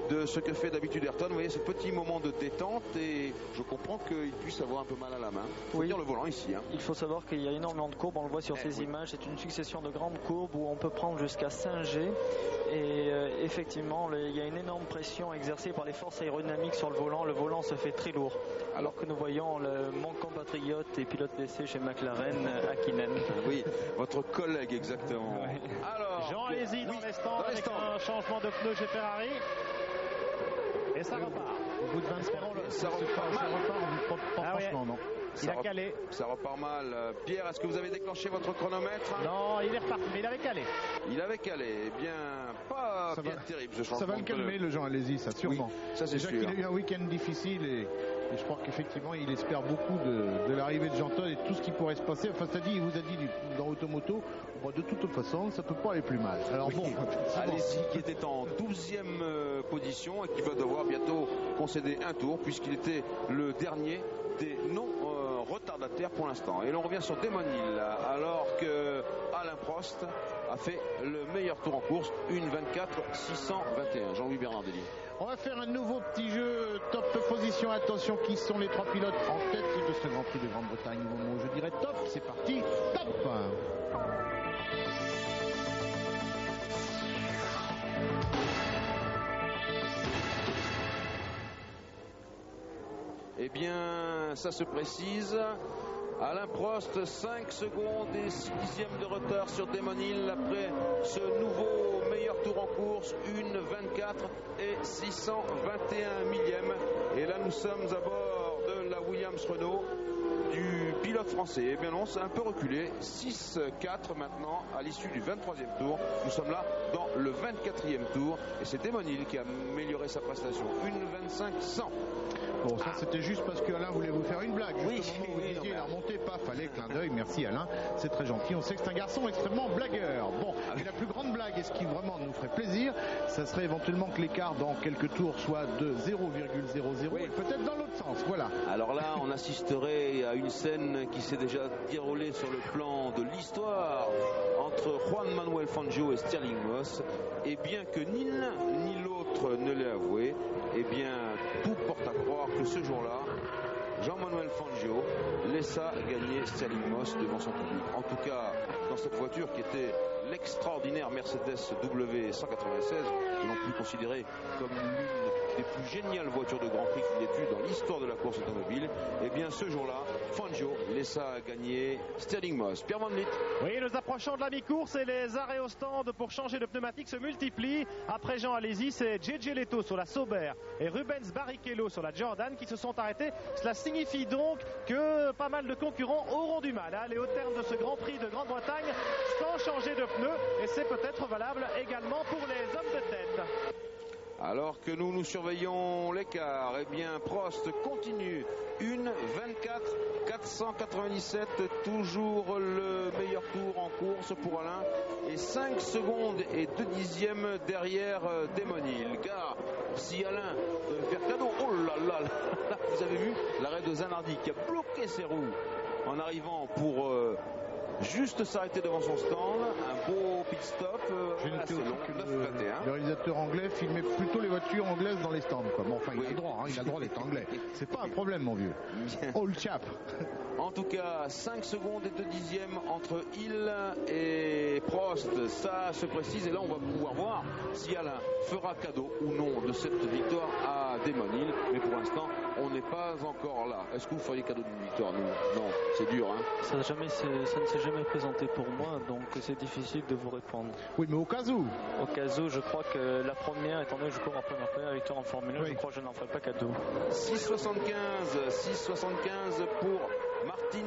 de ce que fait d'habitude Ayrton. Vous voyez ce petit moment de détente et je comprends qu'il puisse avoir un peu mal à la main. Il faut dire le volant ici. Il faut savoir qu'il y a énormément de courbes, on le voit sur ces images. C'est une succession de grandes courbes où on peut prendre jusqu'à 5G. Et effectivement, il y a une énorme pression exercée par les forces aérodynamiques sur le volant. Le volant se fait très lourd. Alors que nous voyons mon compatriote et pilote d'essai chez McLaren, Hakkinen. Oui, votre collègue exactement. Oui. Alors, Jean Alesi dans les stands avec un changement de pneu chez Ferrari. Et ça repart. Au bout de 20 secondes, ça repart mal. Franchement, non. Il a calé. Ça repart mal. Pierre, est-ce que vous avez déclenché votre chronomètre? Non, il est reparti, mais il avait calé. Il avait calé. Eh bien, pas bien terrible ce changement. Ça va le calmer, le Jean Alesi, ça sûrement. Oui, ça c'est sûr. Déjà qu'il a eu un week-end difficile et je crois qu'effectivement il espère beaucoup de l'arrivée de Jean Todt et tout ce qui pourrait se passer. Enfin, il vous a dit dans Automoto, de toute façon, ça peut pas aller plus mal. Alors bon, Alesi qui était en 12e position et qui va devoir bientôt concéder un tour puisqu'il était le dernier des non retardataires pour l'instant. Et l'on revient sur Damon Hill alors que Alain Prost a fait le meilleur tour en course, 1,24,621. Jean-Louis Bernardelli. On va faire un nouveau petit jeu top position. Attention, qui sont les 3 pilotes en tête de ce Grand Prix de Grande-Bretagne? Au moment où je dirais top, c'est parti, top. Eh bien, ça se précise. Alain Prost, 5 secondes et 6 dixièmes de retard sur Damon Hill après ce nouveau meilleur tour en course, 1,24 et 621 millièmes. Et là, nous sommes à bord de la Williams Renault du pilote français. Eh bien non, c'est un peu reculé. 6-4 maintenant à l'issue du 23e tour. Nous sommes là dans le 24e tour. Et c'est Damon Hill qui a amélioré sa prestation. 1,25,100. Bon, ça c'était juste parce qu'Alain voulait vous faire une blague. Juste au moment où vous disiez la remontée, paf, allez, clin d'œil, merci Alain, c'est très gentil. On sait que c'est un garçon extrêmement blagueur. Bon, et la plus grande blague, et ce qui vraiment nous ferait plaisir, ça serait éventuellement que l'écart dans quelques tours soit de 0,00 et peut-être dans l'autre sens. Voilà. Alors là, on assisterait à une scène qui s'est déjà déroulée sur le plan de l'histoire entre entre Juan Manuel Fangio et Stirling Moss. Et bien que ni l'un ni l'autre ne l'ait avoué, eh bien tout porte à croire que ce jour-là, Jean-Manuel Fangio laissa gagner Stirling Moss devant son public. En tout cas, dans cette voiture qui était l'extraordinaire Mercedes W196, que l'on peut considérer comme l'une des plus géniales voitures de Grand Prix qu'il ait eu dans l'histoire de la course automobile, et bien ce jour-là, Fangio laissa gagner Stirling Moss. Pierre Van Vliet. Oui, nous approchons de la mi-course et les arrêts au stand pour changer de pneumatique se multiplient. Après Jean Alesi, c'est JJ Leto sur la Sauber et Rubens Barrichello sur la Jordan qui se sont arrêtés. Cela signifie donc que pas mal de concurrents auront du mal à aller au terme de ce Grand Prix de Grande-Bretagne sans changer de pneus, et c'est peut-être valable également pour les hommes de tête. Alors que nous surveillons l'écart, eh bien Prost continue. 1:24.497, toujours le meilleur tour en course pour Alain. Et 5 secondes et 2 dixièmes derrière Démonil. Car si Alain veut faire cadeau, oh là là, là vous avez vu l'arrêt de Zanardi qui a bloqué ses roues en arrivant pour juste s'arrêter devant son stand. Un beau pit stop. J'ai noté long, que 9:21. le réalisateur anglais filmait plutôt les voitures anglaises dans les stands, quoi. Bon, enfin, il a le droit, hein, il a le droit d'être anglais. C'est pas un problème, mon vieux. Old chap. En tout cas, 5 secondes et 2 dixièmes entre Hill et Prost. Ça se précise et là on va pouvoir voir si Alain fera cadeau ou non de cette victoire à Damon Hill. Mais pour l'instant, on n'est pas encore là. Est-ce que vous feriez cadeau d'une victoire? Non, c'est dur. Hein. Ça ne s'est jamais présenté pour moi, donc c'est difficile de vous répondre. Oui, mais au cas où. Au cas où, je crois que la première, étant donné que je cours en première victoire en Formule 1, oui. Je crois que je n'en ferai pas cadeau. 6,75 pour Martin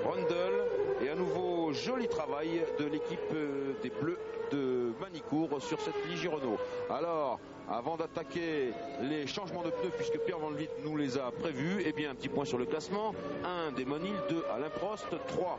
Brundle. Et à nouveau, joli travail de l'équipe des Bleus de Manicourt sur cette Ligier Renault. Alors, avant d'attaquer les changements de pneus, puisque Pierre Van Vliet nous les a prévus, eh bien un petit point sur le classement. 1 Damon Hill, 2 Alain Prost, 3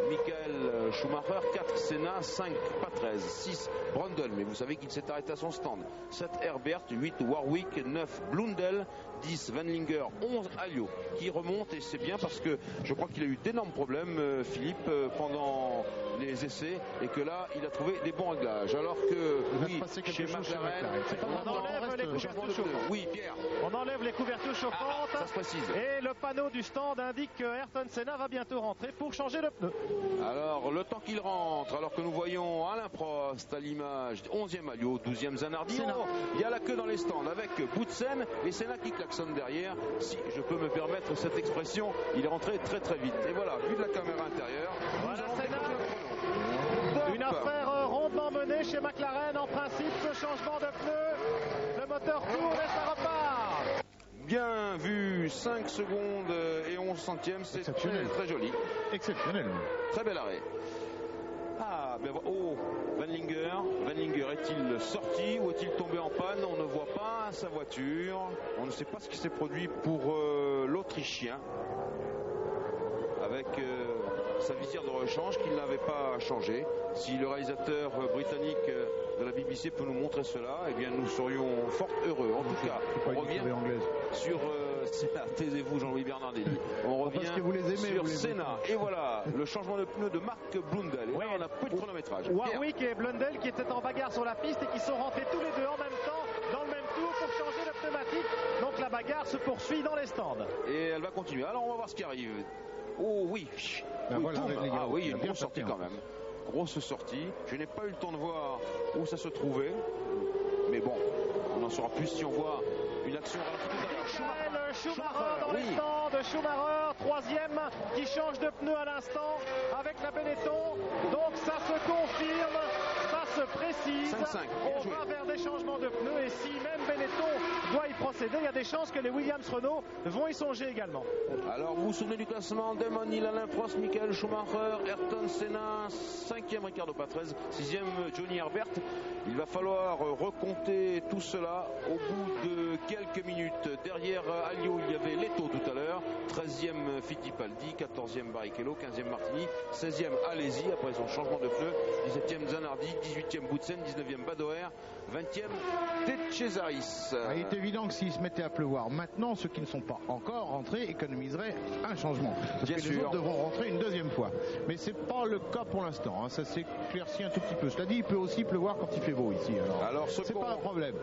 Michael Schumacher, 4 Senna, 5 Patrese, 6 Brundle, mais vous savez qu'il s'est arrêté à son stand, 7 Herbert, 8 Warwick, 9 Blundell, 10 Wendlinger, 11 Alliot qui remonte, et c'est bien parce que je crois qu'il a eu d'énormes problèmes Philippe pendant les essais, et que là il a trouvé des bons réglages, alors que oui, chez McLaren on enlève les couvertures chauffantes. Oui, Pierre. On enlève les couvertures chauffantes. Ça se précise. Et le panneau du stand indique que Ayrton Senna va bientôt rentrer pour changer de pneu. Alors, le temps qu'il rentre, alors que nous voyons Alain Prost à l'image, 11e Alliot, 12e Zanardi. Oh, il y a la queue dans les stands avec Boutsen et Senna qui klaxonne derrière. Si je peux me permettre cette expression, il est rentré très très vite. Et voilà, vu de la caméra intérieure, voilà Senna. Une affaire rondement menée chez McLaren. En principe, ce changement de pneu, le moteur tourne et ça repart. Bien vu, 5 secondes et 11 centièmes, c'est très, très joli. Exceptionnel. Très bel arrêt. Ah, ben oh, Wendlinger est-il sorti ou est-il tombé en panne? On ne voit pas sa voiture. On ne sait pas ce qui s'est produit pour l'Autrichien. Avec sa visière de rechange qu'il n'avait pas changé. Si le réalisateur britannique de la BBC peut nous montrer cela, eh bien nous serions fort heureux. En tout cas, on revient sur taisez-vous Jean-Louis Bernardelli. On revient sur Senna. Et voilà, le changement de pneu de Marc Blundell. Et là, on a peu de chronométrage. Warwick et Blundell qui étaient en bagarre sur la piste et qui sont rentrés tous les deux en même temps dans le même tour pour changer de pneumatique. Donc la bagarre se poursuit dans les stands. Et elle va continuer. Alors on va voir ce qui arrive. Oh oui, voilà, oui, il y a une grosse sortie quand même. Grosse sortie. Je n'ai pas eu le temps de voir où ça se trouvait. Mais bon, on en saura plus si on voit une action ralentie tout à l'heure. Schumacher dans les stands. Schumacher, troisième, qui change de pneu à l'instant avec la Benetton. Donc ça se confirme, ça se précise. 5-5. On va vers des changements de pneus et si même Benetton doit y procéder, il y a des chances que les Williams Renault vont y songer également. Alors vous vous souvenez du classement? Damon Hill, Alain Prost, Michael Schumacher, Ayrton Senna, 5e Ricardo Patrese, 6e Johnny Herbert. Il va falloir recompter tout cela au bout de quelques minutes. Derrière Alliot, il y avait Leto tout à l'heure, 13e Fittipaldi, 14e Barrichello, 15e Martini, 16e Alesi après son changement de pneu, 17e Zanardi, 18e Boutsen, 19e 19e Badoer, 20e De Cesaris. Il est évident que s'il se mettait à pleuvoir maintenant, ceux qui ne sont pas encore rentrés économiseraient un changement. Parce Bien que sûr. les autres devront rentrer une deuxième fois. Mais c'est pas le cas pour l'instant. Ça s'éclaircit un tout petit peu. Cela dit, il peut aussi pleuvoir quand il fait beau ici. Alors c'est pas un problème.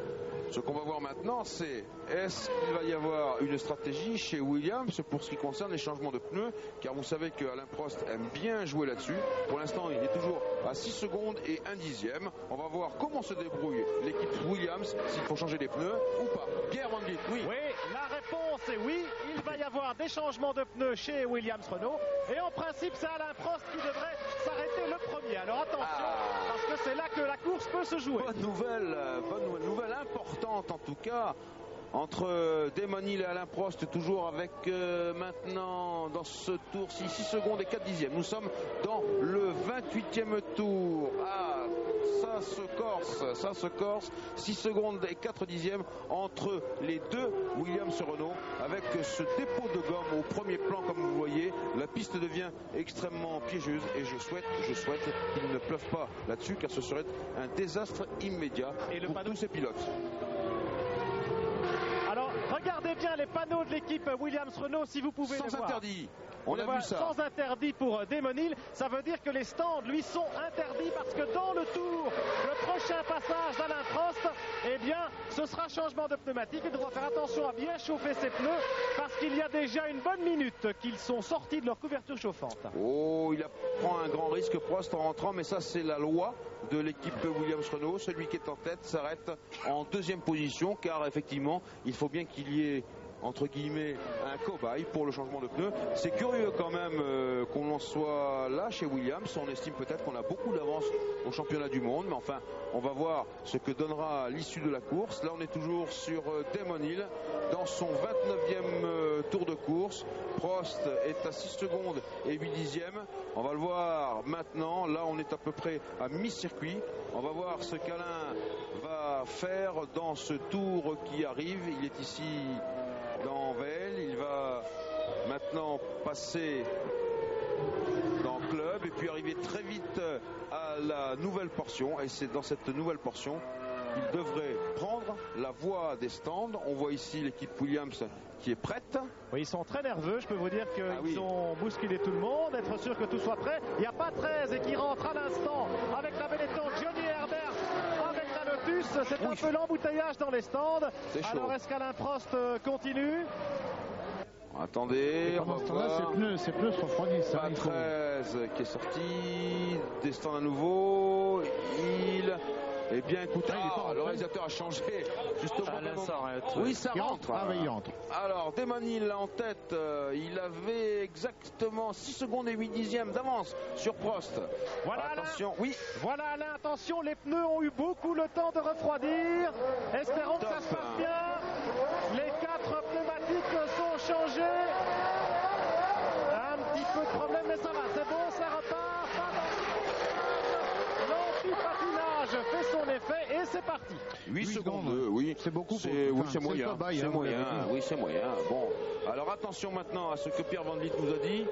Ce qu'on va voir maintenant, c'est est-ce qu'il va y avoir une stratégie chez Williams pour ce qui concerne les changements de pneus, car vous savez que Alain Prost aime bien jouer là-dessus. Pour l'instant, il est toujours à 6 secondes et 1 dixième. On va voir comment se débrouille l'équipe Williams, s'il faut changer les pneus ou pas. Pierre Van Vliet, oui. Oui, la réponse est oui. Il va y avoir des changements de pneus chez Williams Renault. Et en principe, c'est Alain Prost qui devrait s'arrêter le premier. Alors attention, parce que c'est là que la course peut se jouer. Bonne nouvelle importante en tout cas. Entre Damon Hill et Alain Prost, toujours avec maintenant dans ce tour-ci 6 secondes et 4 dixièmes. Nous sommes dans le 28e tour. Ça se corse. 6 secondes et 4 dixièmes entre les deux Williams Renault. Avec ce dépôt de gomme au premier plan, comme vous voyez, la piste devient extrêmement piégeuse et je souhaite qu'il ne pleuve pas là-dessus, car ce serait un désastre immédiat pour tous ces pilotes. Alors, regardez bien les panneaux de l'équipe Williams Renault si vous pouvez les voir. Sans interdit. On a vu ça. Sans interdit pour Damon Hill. Ça veut dire que les stands lui sont interdits parce que dans le tour, le prochain passage d'Alain Prost, eh bien, ce sera changement de pneumatique. Il devra faire attention à bien chauffer ses pneus parce qu'il y a déjà une bonne minute qu'ils sont sortis de leur couverture chauffante. Oh, il prend un grand risque Prost en rentrant, mais ça c'est la loi de l'équipe Williams Renault. Celui qui est en tête s'arrête en deuxième position, car effectivement, il faut bien qu'il y ait entre guillemets un cobaye pour le changement de pneus. C'est curieux quand même qu'on en soit là chez Williams. On estime peut-être qu'on a beaucoup d'avance au championnat du monde, mais enfin on va voir ce que donnera l'issue de la course. Là on est toujours sur Damon Hill dans son 29e tour de course. Prost est à 6 secondes et 8 dixièmes. On va le voir maintenant. Là on est à peu près à mi-circuit. On va voir ce qu'Alain va faire dans ce tour qui arrive. Il est ici dans Velle, il va maintenant passer dans Club et puis arriver très vite à la nouvelle portion, et c'est dans cette nouvelle portion qu'il devrait prendre la voie des stands. On voit ici l'équipe Williams qui est prête. Oui, ils sont très nerveux, je peux vous dire qu'ils ont bousculé tout le monde, être sûr que tout soit prêt. Il n'y a pas 13 et qui rentre à l'instant avec la Benetton, Johnny Herbert avec la Lotus. C'est un peu l'embouteillage dans les stands. Alors est-ce qu'Alain Prost continue? Attendez, pendant ce temps-là, ces pneus se refroidissent. La 13 qui est sorti, des stands à nouveau. Eh bien, écoutez, le réalisateur a changé juste au moment. Oui, ça rentre. Il entre. Alors, Damon Hill en tête, il avait exactement 6 secondes et 8 dixièmes d'avance sur Prost. Voilà, attention, Alain. Oui. Voilà, Alain, attention, les pneus ont eu beaucoup le temps de refroidir. Espérons que ça se passe bien. Les 4 pneumatiques sont changés. Un petit peu de problème, mais ça va, c'est bon, ça repart. L'anti-patinage fait son effet et c'est parti. 8 secondes, oui. C'est beaucoup. C'est moyen. C'est moyen. Oui, c'est moyen. Bon, alors attention maintenant à ce que Pierre Van Vliet nous a dit.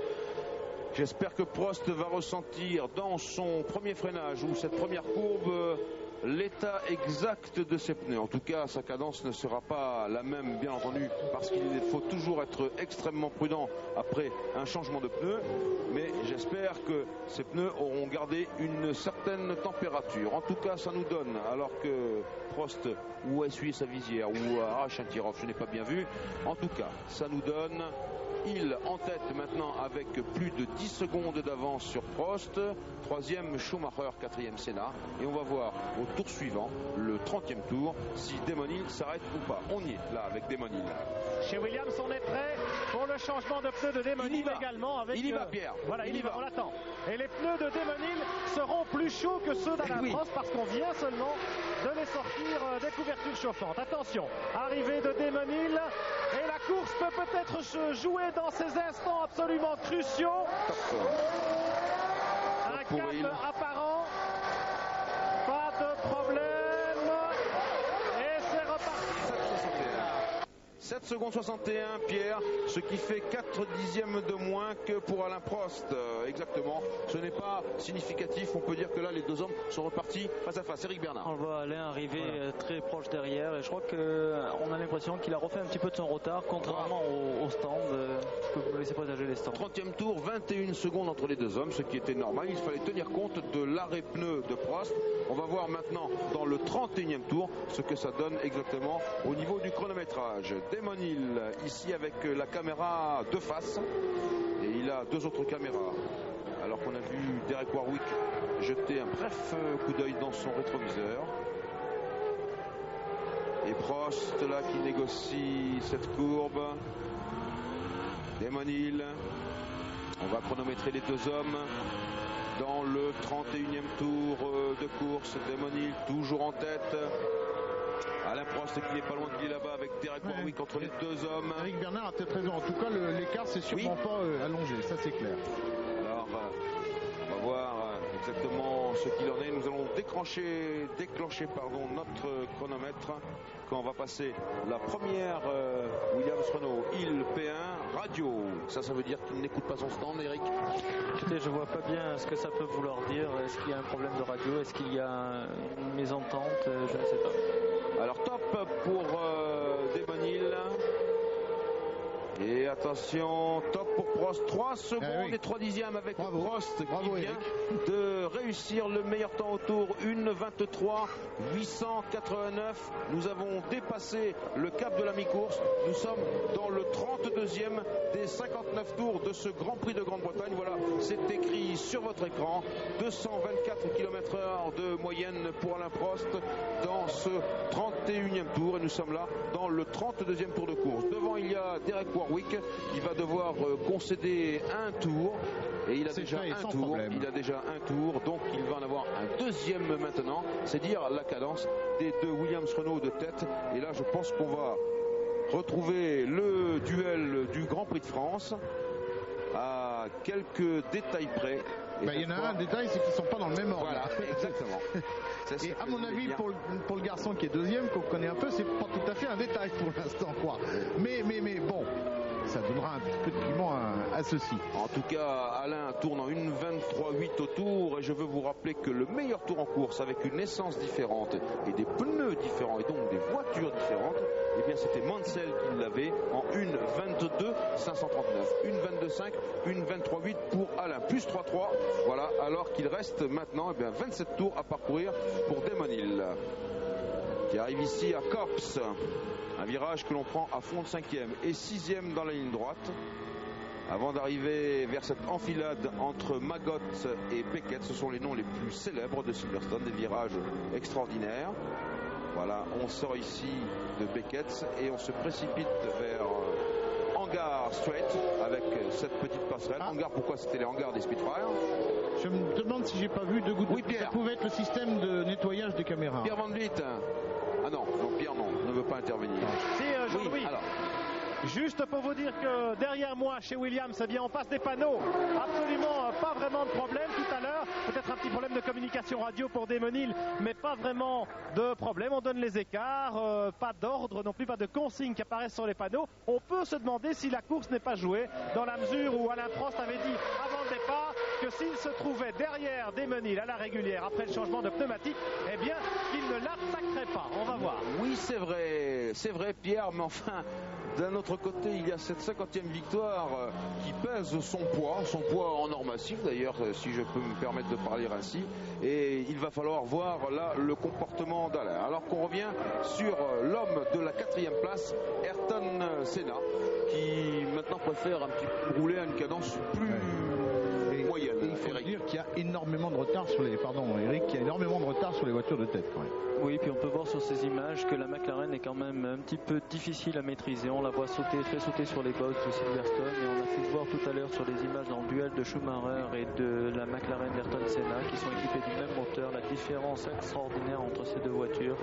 J'espère que Prost va ressentir dans son premier freinage ou cette première courbe l'état exact de ses pneus. En tout cas, sa cadence ne sera pas la même, bien entendu, parce qu'il faut toujours être extrêmement prudent après un changement de pneus. Mais j'espère que ces pneus auront gardé une certaine température. En tout cas, ça nous donne, alors que Prost ou a essuyé sa visière ou arrache un tir-off, je n'ai pas bien vu. En tout cas, ça nous donne Hill en tête maintenant avec plus de 10 secondes d'avance sur Prost. 3e Schumacher, 4e Senna. Et on va voir au tour suivant, le 30e tour, si Damon Hill s'arrête ou pas. On y est là avec Damon Hill. Chez Williams, on est prêt pour le changement de pneus de Damon Hill également. Avec, il y va, Pierre. Voilà, il y va, on l'attend. Et les pneus de Damon Hill seront plus chauds que ceux d'Alain Prost parce qu'on vient seulement de les sortir des couvertures chauffantes. Attention, arrivée de Damon Hill. Et la course peut peut-être se jouer dans ces instants absolument cruciaux. Un calme apparent. Pas de problème. Et c'est reparti. 7 secondes 61, Pierre, ce qui fait 4 dixièmes de moins que pour Alain Prost. Exactement, ce n'est pas significatif. On peut dire que là, les deux hommes sont repartis face à face. Éric Bernard. On voit Alain arriver très proche derrière et je crois qu'on a l'impression qu'il a refait un petit peu de son retard, contrairement au stand. Je peux vous laisser partager les stands. 30e tour, 21 secondes entre les deux hommes, ce qui était normal. Il fallait tenir compte de l'arrêt pneu de Prost. On va voir maintenant dans le 31e tour ce que ça donne exactement au niveau du chronométrage. Damon Hill ici avec la caméra de face et il a deux autres caméras. Alors qu'on a vu Derek Warwick jeter un bref coup d'œil dans son rétroviseur. Et Prost là qui négocie cette courbe. Damon Hill. On va chronométrer les deux hommes dans le 31e tour de course. Damon Hill toujours en tête. Alain Prost qui n'est pas loin de lui là-bas avec Derek Warwick entre les deux hommes. Éric Bernard a peut-être raison. En tout cas, l'écart c'est sûrement pas allongé, ça c'est clair. Alors, on va voir exactement ce qu'il en est. Nous allons déclencher notre chronomètre quand on va passer la première Williams Renault Hill P1 radio. Ça veut dire qu'il n'écoute pas son stand, Eric. Écoutez, je vois pas bien ce que ça peut vouloir dire. Est-ce qu'il y a un problème de radio? Est-ce qu'il y a une mésentente? Je ne sais pas. Alors top pour Damon Hill. Et attention, top pour Prost, 3 secondes et 3 dixièmes avec Prost qui vient de réussir le meilleur temps au tour, 1:23 889. Nous avons dépassé le cap de la mi-course. Nous sommes dans le 32e des 59 tours de ce Grand Prix de Grande-Bretagne. Voilà, c'est écrit sur votre écran. 224 km/h de moyenne pour Alain Prost dans ce 31e tour. Et nous sommes là dans le 32e tour de course. Devant, il y a Derek Warwick. Il va devoir concéder un tour et il a déjà un tour. Il a déjà un tour, donc il va en avoir un deuxième maintenant. C'est dire la cadence des deux Williams Renault de tête. Et là, je pense qu'on va retrouver le duel du Grand Prix de France à quelques détails près. Il y en a un détail, c'est qu'ils ne sont pas dans le même ordre. Voilà, exactement. Et à mon avis, pour le garçon qui est deuxième, qu'on connaît un peu, c'est pas tout à fait un détail pour l'instant, quoi. Mais bon, ça donnera un petit peu de piment à ceci. En tout cas, Alain tourne en 1:23.8 au tour et je veux vous rappeler que le meilleur tour en course avec une essence différente et des pneus différents et donc des voitures différentes, eh bien c'était Mansell qui l'avait en 1:22.539. 1:22.5, 1:23.8 pour Alain, plus 3.3. Voilà, alors qu'il reste maintenant 27 tours à parcourir pour Damon Hill qui arrive ici à Copse. Un virage que l'on prend à fond de 5e et 6e dans la ligne droite avant d'arriver vers cette enfilade entre Maggot et Beckett. Ce sont les noms les plus célèbres de Silverstone, des virages extraordinaires. Voilà, on sort ici de Beckett et on se précipite vers Hangar Straight avec cette petite passerelle. Hangar, pourquoi c'était les hangars des Spitfire? Je me demande si j'ai pas vu deux gouttes. Oui, Pierre. Ça pouvait être le système de nettoyage des caméras. Pierre Van Vliet. Ah non, Pierre non, ne veut pas intervenir. C'est Jean-Louis. Oui, alors. Juste pour vous dire que derrière moi, chez Williams, eh bien, on passe des panneaux. Absolument pas vraiment de problème tout à l'heure. Peut-être un petit problème de communication radio pour Damon Hill, mais pas vraiment de problème. On donne les écarts, pas d'ordre non plus, pas de consignes qui apparaissent sur les panneaux. On peut se demander si la course n'est pas jouée, dans la mesure où Alain Prost avait dit avant le départ que s'il se trouvait derrière Damon Hill à la régulière après le changement de pneumatique, eh bien, qu'il ne l'attaquerait pas. On va voir. Oui, c'est vrai Pierre, mais enfin, d'un autre côté, il y a cette 50e victoire qui pèse son poids en or massif d'ailleurs, si je peux me permettre de parler ainsi, et il va falloir voir là le comportement d'Alain. Alors qu'on revient sur l'homme de la 4e place, Ayrton Senna, qui maintenant préfère un petit peu rouler à une cadence plus moyenne. Il faut dire qu'il y a énormément de retard sur les... Pardon Eric, qu'il y a énormément de retard sur les voitures de tête quand même. Oui, puis on peut voir sur ces images que la McLaren est quand même un petit peu difficile à maîtriser. On la voit fait sauter sur les bosses de Silverstone et on a pu voir tout à l'heure sur les images dans le duel de Schumacher et de la McLaren d'Ayrton Senna qui sont équipées du même moteur. La différence extraordinaire entre ces deux voitures.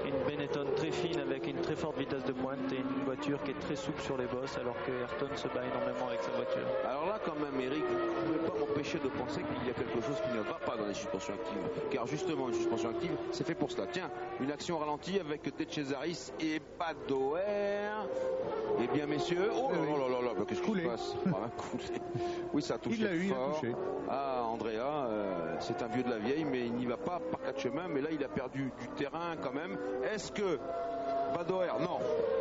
Une Benetton très fine avec une très forte vitesse de pointe et une voiture qui est très souple sur les bosses alors que Ayrton se bat énormément avec sa voiture. Alors là quand même Eric, vous ne pouvez pas m'empêcher de de penser qu'il y a quelque chose qui ne va pas dans les suspensions actives. Car justement, une suspension active, c'est fait pour cela. Tiens, une action ralentie avec De Cesaris et Badoer. Eh bien, messieurs, oh là là là là, qu'est-ce qui se passe? Oui, ça a touché fort. Ah, Andrea, c'est un vieux de la vieille, mais il n'y va pas par quatre chemins. Mais là, il a perdu du terrain quand même. Est-ce que Badoer, non,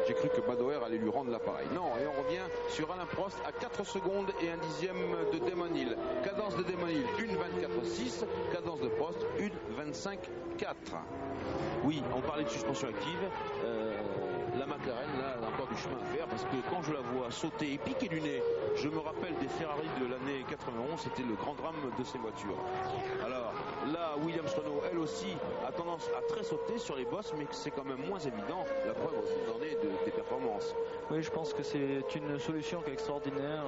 j'ai cru que Badoer allait lui rendre l'appareil. Non, et on revient sur Alain Prost à 4 secondes et 1/10 de Damon Hill. Cadence de Damon Hill, 1:24.6. Cadence de Prost, 1:25.4. Oui, on parlait de suspension active. La McLaren, là, elle a encore du chemin à faire parce que quand je la vois sauter et piquer du nez, je me rappelle des Ferrari de l'année 91, c'était le grand drame de ces voitures. Alors là, Williams-Renault, elle aussi, a tendance à très sauter sur les bosses, mais c'est quand même moins évident. La preuve aussi vous en est des performances. Oui, je pense que c'est une solution qui est extraordinaire,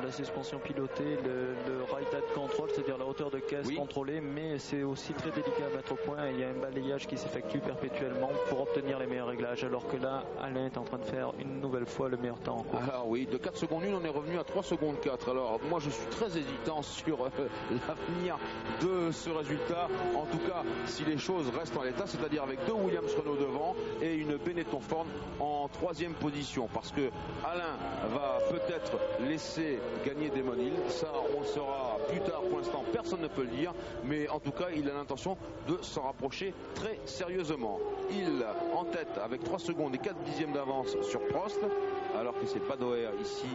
la suspension pilotée, le ride control, c'est-à-dire la hauteur de caisse contrôlée, mais c'est aussi très délicat à mettre au point. Il y a un balayage qui s'effectue perpétuellement pour obtenir les meilleurs réglages, alors que là, Alain est en train de faire une nouvelle fois le meilleur temps. Alors oui, de 4 secondes 1, on est revenu à 3 secondes 4. Alors moi, je suis très hésitant sur l'avenir de ce résultat. En tout cas, si les choses restent en l'état, c'est-à-dire avec 2 Williams-Renault devant et une Benetton-Ford en 3e position. Parce que Alain va peut-être laisser gagner Damon Hill. Ça, on le saura plus tard. Pour l'instant, personne ne peut le dire. Mais en tout cas, il a l'intention de s'en rapprocher très sérieusement. Hill en tête avec 3 secondes et 4/10 d'avance sur Prost. Alors que c'est Badoer ici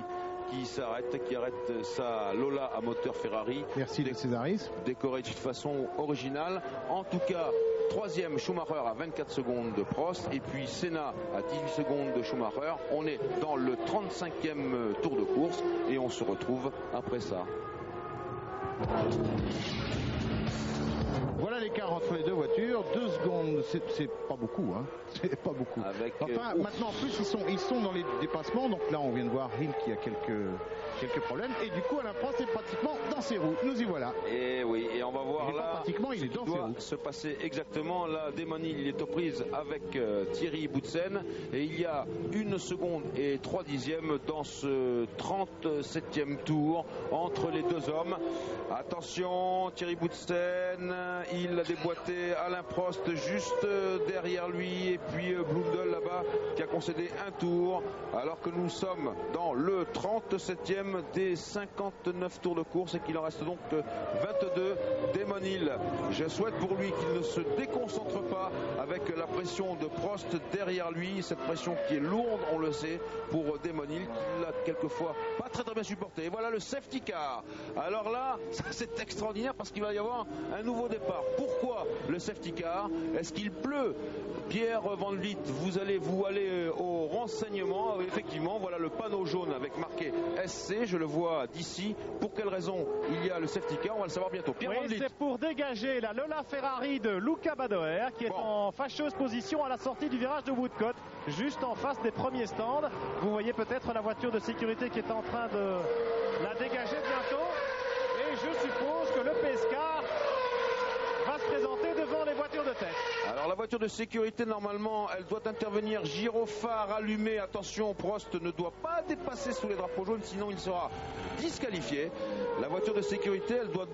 qui arrête sa Lola à moteur Ferrari. Merci de Cesaris. Décoré de façon originale. En tout cas, 3e Schumacher à 24 secondes de Prost. Et puis Senna à 18 secondes de Schumacher. On est dans le 35e tour de course. Et on se retrouve après ça. Voilà l'écart entre les deux voitures, 2 secondes, c'est pas beaucoup, hein. C'est pas beaucoup. Maintenant en plus ils sont dans les dépassements, donc là on vient de voir Hill qui a quelques problèmes, et du coup Alain Prost est pratiquement dans ses roues. Nous y voilà. Et oui, et on va voir il est dans ses roues. Se passer exactement. Là, Damon Hill, il est aux prises avec Thierry Boutsen, et il y a 1 seconde et 3/10 dans ce 37e tour entre les deux hommes. Attention, Thierry Boutsen, il a déboîté Alain Prost juste derrière lui, et puis Blundell là-bas qui a concédé un tour, alors que nous sommes dans le 37e des 59 tours de course et qu'il en reste donc 22. Damon Hill, je souhaite pour lui qu'il ne se déconcentre pas avec la pression de Prost derrière lui, cette pression qui est lourde, on le sait, pour Damon Hill, qui l'a quelquefois pas très bien supporté. Et voilà le safety car. Alors là, c'est extraordinaire parce qu'il va y avoir un nouveau départ. Pourquoi le safety car? Est-ce qu'il pleut? Pierre Van Vliet, vous allez aller au renseignement. Effectivement, voilà le panneau jaune avec marqué SC, je le vois d'ici. Pour quelle raison il y a le safety car? On va le savoir bientôt. Pierre Van Vliet. C'est pour dégager la Lola Ferrari de Luca Badoer qui est en fâcheuse position à la sortie du virage de Woodcote, juste en face des premiers stands. Vous voyez peut-être la voiture de sécurité qui est en train de la dégager bientôt. Et je suppose que le Pescar va se présenter devant les voitures de tête. Alors la voiture de sécurité, normalement, elle doit intervenir gyrophare allumé. Attention, Prost ne doit pas dépasser sous les drapeaux jaunes, sinon il sera disqualifié. La voiture de sécurité, elle doit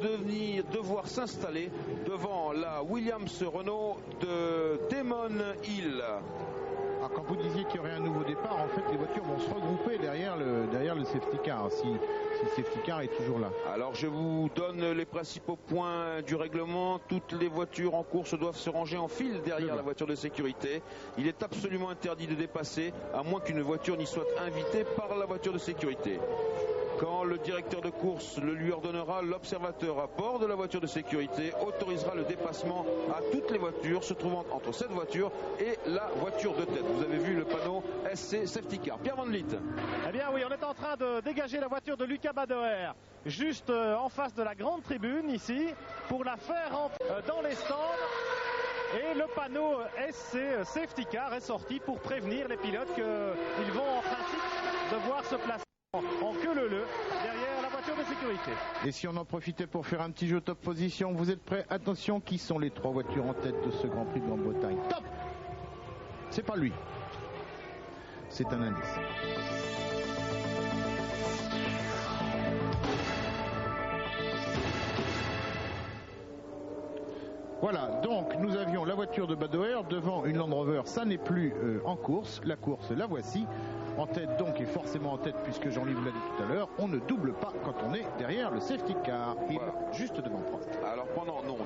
devoir s'installer devant la Williams-Renault de Damon Hill. Alors, quand vous disiez qu'il y aurait un nouveau départ, en fait les voitures vont se regrouper derrière le safety car, si le safety car est toujours là. Alors je vous donne les principaux points du règlement. Toutes les voitures en course doivent se ranger en file derrière la voiture de sécurité. Il est absolument interdit de dépasser, à moins qu'une voiture n'y soit invitée par la voiture de sécurité. Quand le directeur de course le lui ordonnera, l'observateur à bord de la voiture de sécurité autorisera le dépassement à toutes les voitures se trouvant entre cette voiture et la voiture de tête. Vous avez vu le panneau SC Safety Car. Pierre Van Vliet. Eh bien oui, on est en train de dégager la voiture de Luca Badoer juste en face de la grande tribune ici pour la faire dans les stands. Et le panneau SC Safety Car est sorti pour prévenir les pilotes qu'ils vont en principe devoir se placer en queue leu derrière la voiture de sécurité. Et si on en profitait pour faire un petit jeu top position, vous êtes prêts? Attention, qui sont les 3 voitures en tête de ce Grand Prix de Grande-Bretagne? Top! C'est pas lui. C'est un indice. Voilà, donc nous avions la voiture de Badoer devant une Land Rover, ça n'est plus en course, la voici. En tête donc, et forcément en tête puisque Jean-Louis vous l'a dit tout à l'heure, on ne double pas quand on est derrière le safety car, juste devant Prost. Alors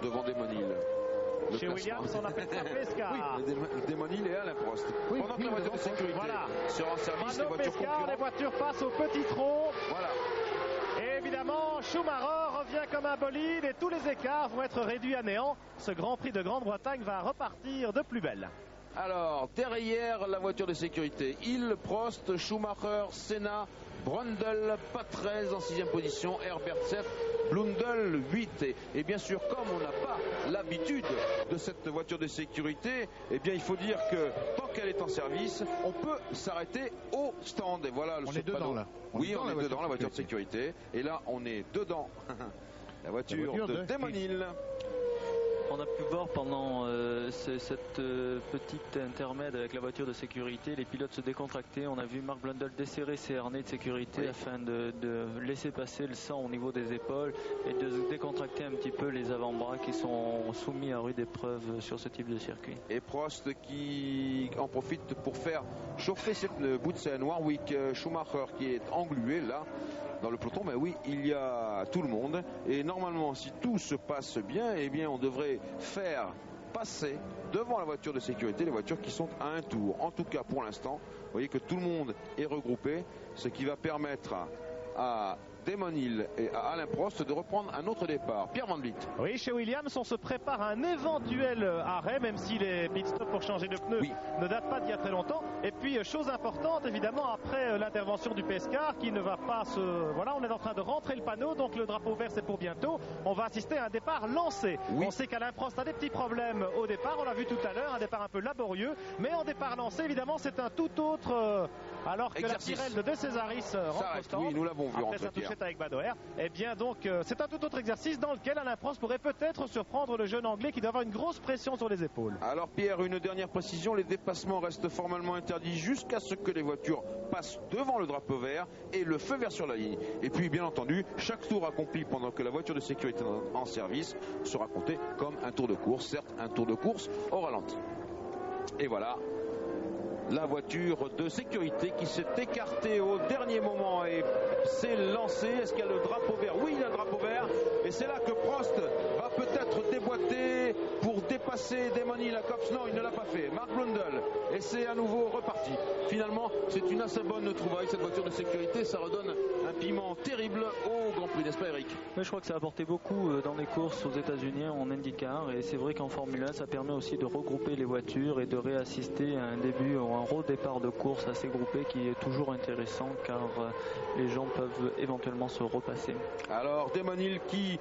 devant Damon Hill. Chez Williams, on appelle ça Pescar. Oui, Damon Hill et Alain Prost. Oui, pendant que la voiture de sécurité sera en service, les voitures concurrentes. Les voitures passent au petit trot. Voilà. Et évidemment, Schumacher revient comme un bolide et tous les écarts vont être réduits à néant. Ce Grand Prix de Grande-Bretagne va repartir de plus belle. Alors, derrière la voiture de sécurité, Hill, Prost, Schumacher, Senna, Brundle, Patrese en 6e position, Herbert 7, Blundell 8. Et bien sûr, comme on n'a pas l'habitude de cette voiture de sécurité, eh bien il faut dire que tant qu'elle est en service, on peut s'arrêter au stand. Et voilà le on est dedans là. On est dedans la voiture de sécurité. Et là, on est dedans la voiture de Damon Hill. On a pu voir pendant cette petite intermède avec la voiture de sécurité, les pilotes se décontracter. On a vu Mark Blundell desserrer ses harnais de sécurité afin de laisser passer le sang au niveau des épaules et de décontracter un petit peu les avant-bras qui sont soumis à rude épreuve sur ce type de circuit. Et Prost qui en profite pour faire chauffer cette bout de scène. Warwick, Schumacher qui est englué là dans le peloton. Mais oui, il y a tout le monde et normalement si tout se passe bien, eh bien on devrait faire passer devant la voiture de sécurité les voitures qui sont à un tour. En tout cas pour l'instant, vous voyez que tout le monde est regroupé, ce qui va permettre à Damon Hill et à Alain Prost de reprendre un autre départ. Pierre Van Vliet. Oui, chez Williams, on se prépare à un éventuel arrêt, même si les pit stops pour changer de pneus ne datent pas d'il y a très longtemps. Et puis, chose importante, évidemment, après l'intervention du Pescar qui ne va pas se... Voilà, on est en train de rentrer le panneau, donc le drapeau vert c'est pour bientôt. On va assister à un départ lancé. On sait qu'Alain Prost a des petits problèmes au départ, on l'a vu tout à l'heure, un départ un peu laborieux, mais en départ lancé, évidemment, c'est un tout autre... alors que exercice. La Tyrrell de Cesaris rentre au stand. Oui, nous l'avons vu après sa touchette avec Badoer. Eh bien donc c'est un tout autre exercice dans lequel Alain Prost pourrait peut-être surprendre le jeune anglais qui doit avoir une grosse pression sur les épaules. Alors Pierre, une dernière précision, les dépassements restent formellement interdits jusqu'à ce que les voitures passent devant le drapeau vert et le feu vert sur la ligne. Et puis bien entendu, chaque tour accompli pendant que la voiture de sécurité est en service sera compté comme un tour de course, certes un tour de course au ralenti. Et voilà la voiture de sécurité qui s'est écartée au dernier moment et s'est lancée. Est-ce qu'il y a le drapeau vert? Oui, il y a le drapeau vert. Et c'est là que Prost va peut-être déboîter pour dépasser Damon Hill à Copse. Non, il ne l'a pas fait. Mark Blundell. Et c'est à nouveau reparti. Finalement, c'est une assez bonne trouvaille cette voiture de sécurité. Ça redonne un piment terrible au Grand Prix, n'est-ce pas Eric? Mais je crois que ça a apporté beaucoup dans les courses aux États-Unis en IndyCar. Et c'est vrai qu'en Formule 1, ça permet aussi de regrouper les voitures et de réassister à un début ou un redépart de course assez groupé qui est toujours intéressant car les gens peuvent éventuellement se repasser. Alors Damon Hill qui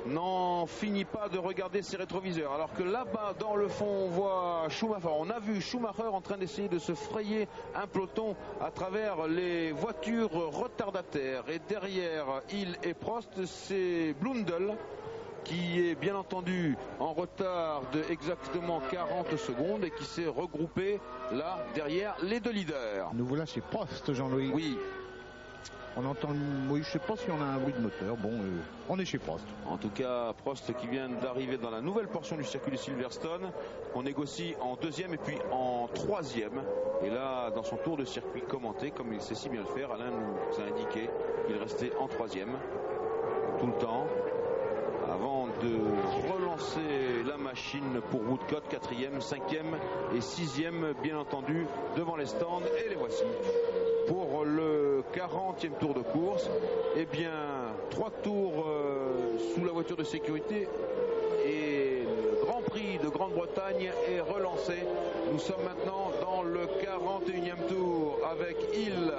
n'en finit pas de regarder ses rétroviseurs alors que là-bas dans le fond on voit Schumacher. On a vu Schumacher en train d'essayer de se frayer un peloton à travers les voitures retardataires et derrière Hill et Prost c'est Blundell qui est bien entendu en retard de exactement 40 secondes et qui s'est regroupé là derrière les deux leaders. Nous voilà chez Prost, Jean-Louis. Oui. On entend, oui, je sais pas si on a un bruit de moteur. Bon, on est chez Prost. En tout cas, Prost qui vient d'arriver dans la nouvelle portion du circuit de Silverstone. On négocie en deuxième et puis en troisième. Et là, dans son tour de circuit commenté, comme il sait si bien le faire, Alain nous a indiqué qu'il restait en troisième tout le temps. Avant de relancer la machine pour Woodcote, 4e, 5e et 6e, bien entendu, devant les stands. Et les voici. Pour le 40e tour de course, eh bien, 3 tours sous la voiture de sécurité et le Grand Prix de Grande-Bretagne est relancé. Nous sommes maintenant dans le 41e tour avec Hill,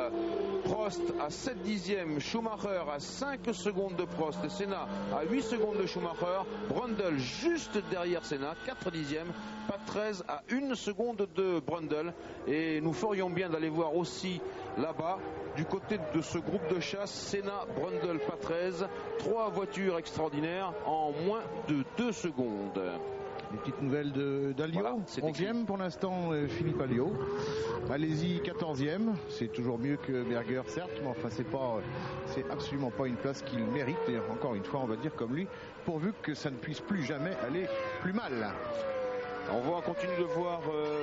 Prost à 7 dixièmes, Schumacher à 5 secondes de Prost, Senna à 8 secondes de Schumacher, Brundle juste derrière Senna, 4 dixièmes, Patrese à 1 seconde de Brundle. Et nous ferions bien d'aller voir aussi là-bas, du côté de ce groupe de chasse, Senna, Brundle, Patrese, 3 voitures extraordinaires en moins de 2 secondes. Les petites nouvelles d'Alliot, Voilà, 11e pour l'instant, Philippe Alliot. Malaisie 14e, c'est toujours mieux que Berger certes, mais enfin c'est absolument pas une place qu'il mérite, et encore une fois on va dire comme lui, pourvu que ça ne puisse plus jamais aller plus mal. On continue de voir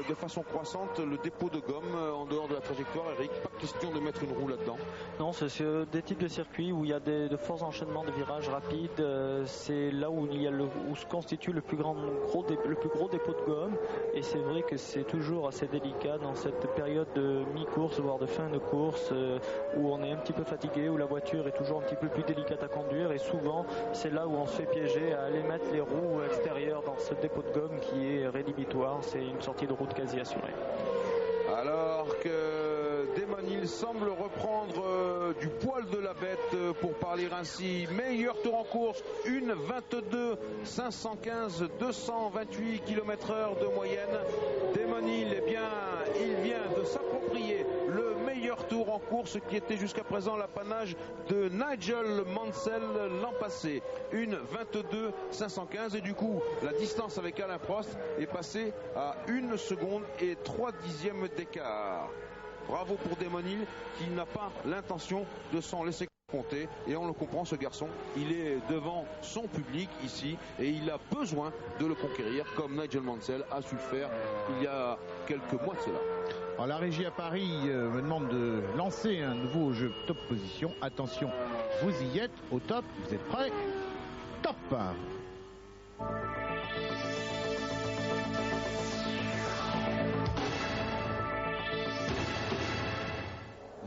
de façon croissante le dépôt de gomme en dehors de la trajectoire, Eric. Pas question de mettre une roue là-dedans. Non, c'est sur des types de circuits où il y a de forts enchaînements de virages rapides. C'est là où où se constitue le plus gros dépôt de gomme. Et c'est vrai que c'est toujours assez délicat dans cette période de mi-course, voire de fin de course, où on est un petit peu fatigué, où la voiture est toujours un petit peu plus délicate à conduire. Et souvent, c'est là où on se fait piéger à aller mettre les roues extérieures dans ce dépôt de gomme qui est rédhibitoire. C'est une sortie de route quasi assurée. Alors que Damon Hill semble reprendre du poil de la bête, pour parler ainsi. Meilleur tour en course, 1:22 515, 228 km/h de moyenne. Damon Hill, eh bien, il vient de s'approprier le meilleur tour en course qui était jusqu'à présent l'apanage de Nigel Mansell l'an passé. 1:22 515, et du coup la distance avec Alain Prost est passée à 1 seconde et 3 dixièmes d'écart. Bravo pour Damon Hill qui n'a pas l'intention de s'en laisser compter, et on le comprend, ce garçon, il est devant son public ici et il a besoin de le conquérir comme Nigel Mansell a su le faire il y a quelques mois de cela. Alors, la régie à Paris me demande de lancer un nouveau jeu top position. Attention, vous y êtes au top, vous êtes prêts? Top!